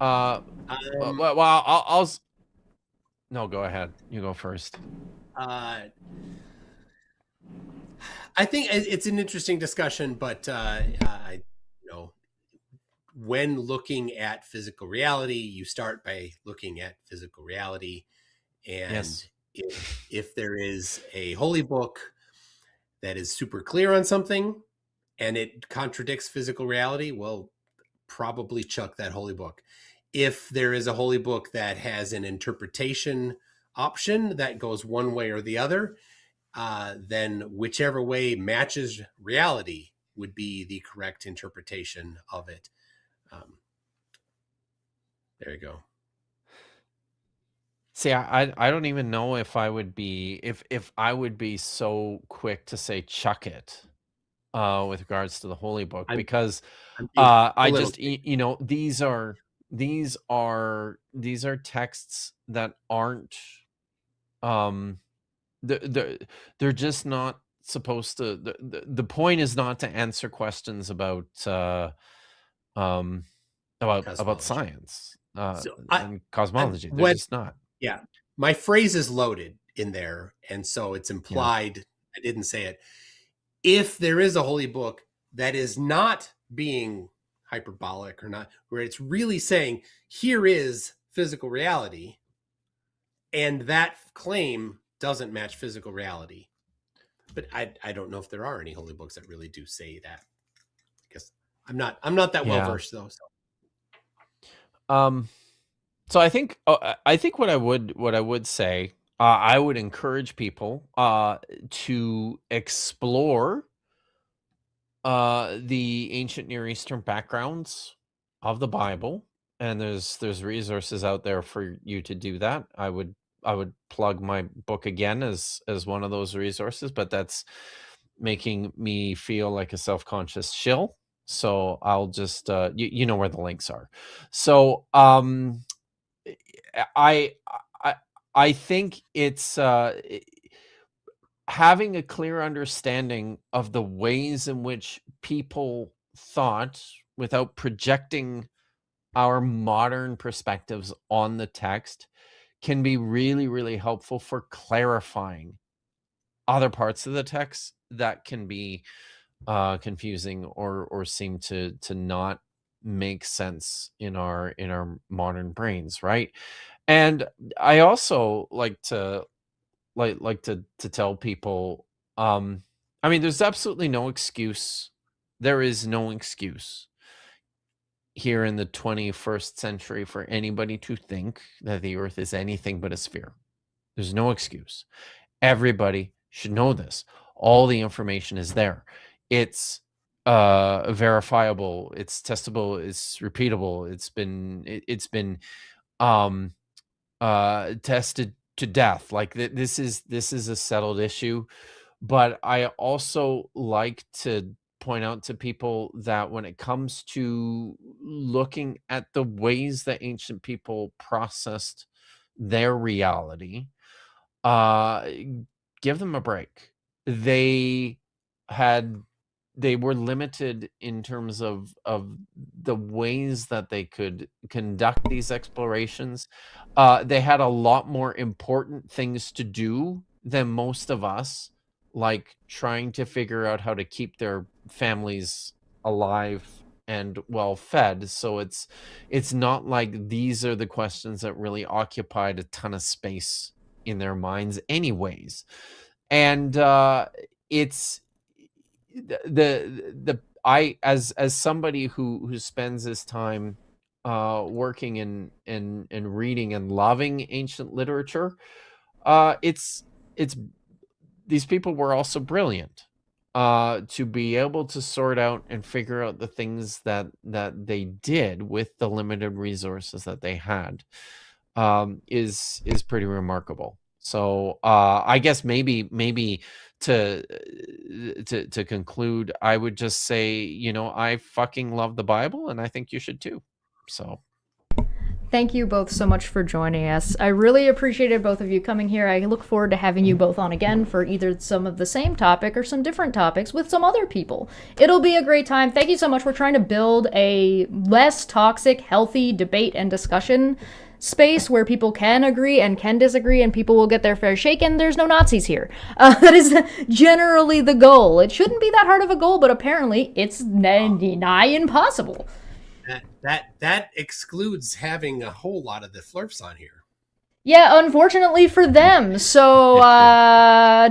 Well, no, go ahead. You go first. I think it's an interesting discussion, but when looking at physical reality, you start by looking at physical reality, and Yes. if there is a holy book that is super clear on something and it contradicts physical reality, well, probably chuck that holy book. If there is a holy book that has an interpretation option that goes one way or the other, then whichever way matches reality would be the correct interpretation of it. There you go. See, I don't even know if I would be if I would be so quick to say chuck it with regards to the holy book, because I'm being I political. just these are texts that aren't they're just not supposed to. The point is not to answer questions about Cosmology. science So and cosmology. They're just not. Yeah, my phrase is loaded in there, and so it's implied. Yeah. I didn't say it. If there is a holy book that is not being hyperbolic or not, where it's really saying, here is physical reality, and that claim doesn't match physical reality. But I don't know if there are any holy books that really do say that. Because I'm not that well versed though. So I think what I would say, I would encourage people to explore the ancient Near Eastern backgrounds of the Bible, and there's resources out there for you to do that. I would plug my book again as one of those resources, but that's making me feel like a self-conscious shill. So I'll just you know where the links are. So I think it's having a clear understanding of the ways in which people thought without projecting our modern perspectives on the text can be really, really helpful for clarifying other parts of the text that can be confusing or seem to not make sense in our modern brains, right? And I also like to tell people, I mean, there's absolutely no excuse. There is no excuse here in the 21st century for anybody to think that the earth is anything but a sphere. There's no excuse. Everybody should know this. All the information is there. It's verifiable, it's testable, it's repeatable, it's been tested to death. Like this is a settled issue. But I also like to point out to people that when it comes to looking at the ways that ancient people processed their reality, give them a break. They were limited in terms of the ways that they could conduct these explorations. They had a lot more important things to do than most of us, like trying to figure out how to keep their families alive and well fed. So it's not like these are the questions that really occupied a ton of space in their minds anyways. And it's I as somebody who spends his time working and reading and loving ancient literature, it's these people were also brilliant to be able to sort out and figure out the things that they did with the limited resources that they had, is pretty remarkable. So I guess maybe to conclude, I would just say, I fucking love the Bible, and I think you should too. So Thank you both so much for joining us. I really appreciated both of you coming here. I look forward to having you both on again for either some of the same topic or some different topics with some other people. It'll be a great time. Thank you so much. We're trying to build a less toxic, healthy debate and discussion space where people can agree and can disagree and people will get their fair shake and there's no Nazis here. That is generally the goal. It shouldn't be that hard of a goal, but apparently it's nigh impossible. That excludes having a whole lot of the flurfs on here. Yeah, unfortunately for them. So,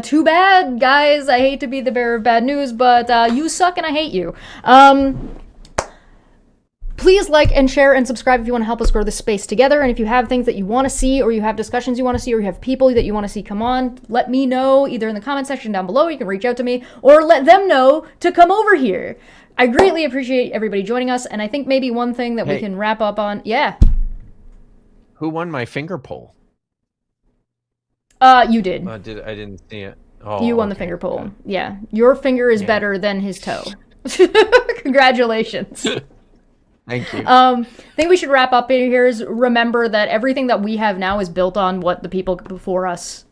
too bad, guys. I hate to be the bearer of bad news, but you suck and I hate you. Please like and share and subscribe if you want to help us grow this space together. And if you have things that you want to see, or you have discussions you want to see, or you have people that you want to see come on, let me know either in the comment section down below. You can reach out to me, or let them know to come over here. I greatly appreciate everybody joining us, and I think maybe one thing that we can wrap up on... Yeah. Who won my finger poll? You did. I didn't see it. Oh, you won the finger poll. Yeah. Your finger is better than his toe. Congratulations. Thank you. I think we should wrap up in here is remember that everything that we have now is built on what the people before us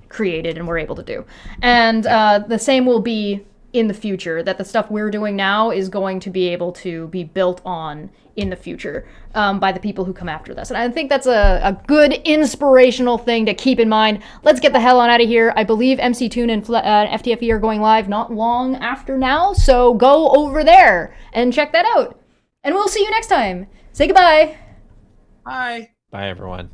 created and were able to do. And the same will be in the future, that the stuff we're doing now is going to be able to be built on in the future by the people who come after us. And I think that's a good inspirational thing to keep in mind. Let's get the hell on out of here. I believe MC Toon and FTFE are going live not long after now, so go over there and check that out. And we'll see you next time. Say goodbye. Bye. Bye, everyone.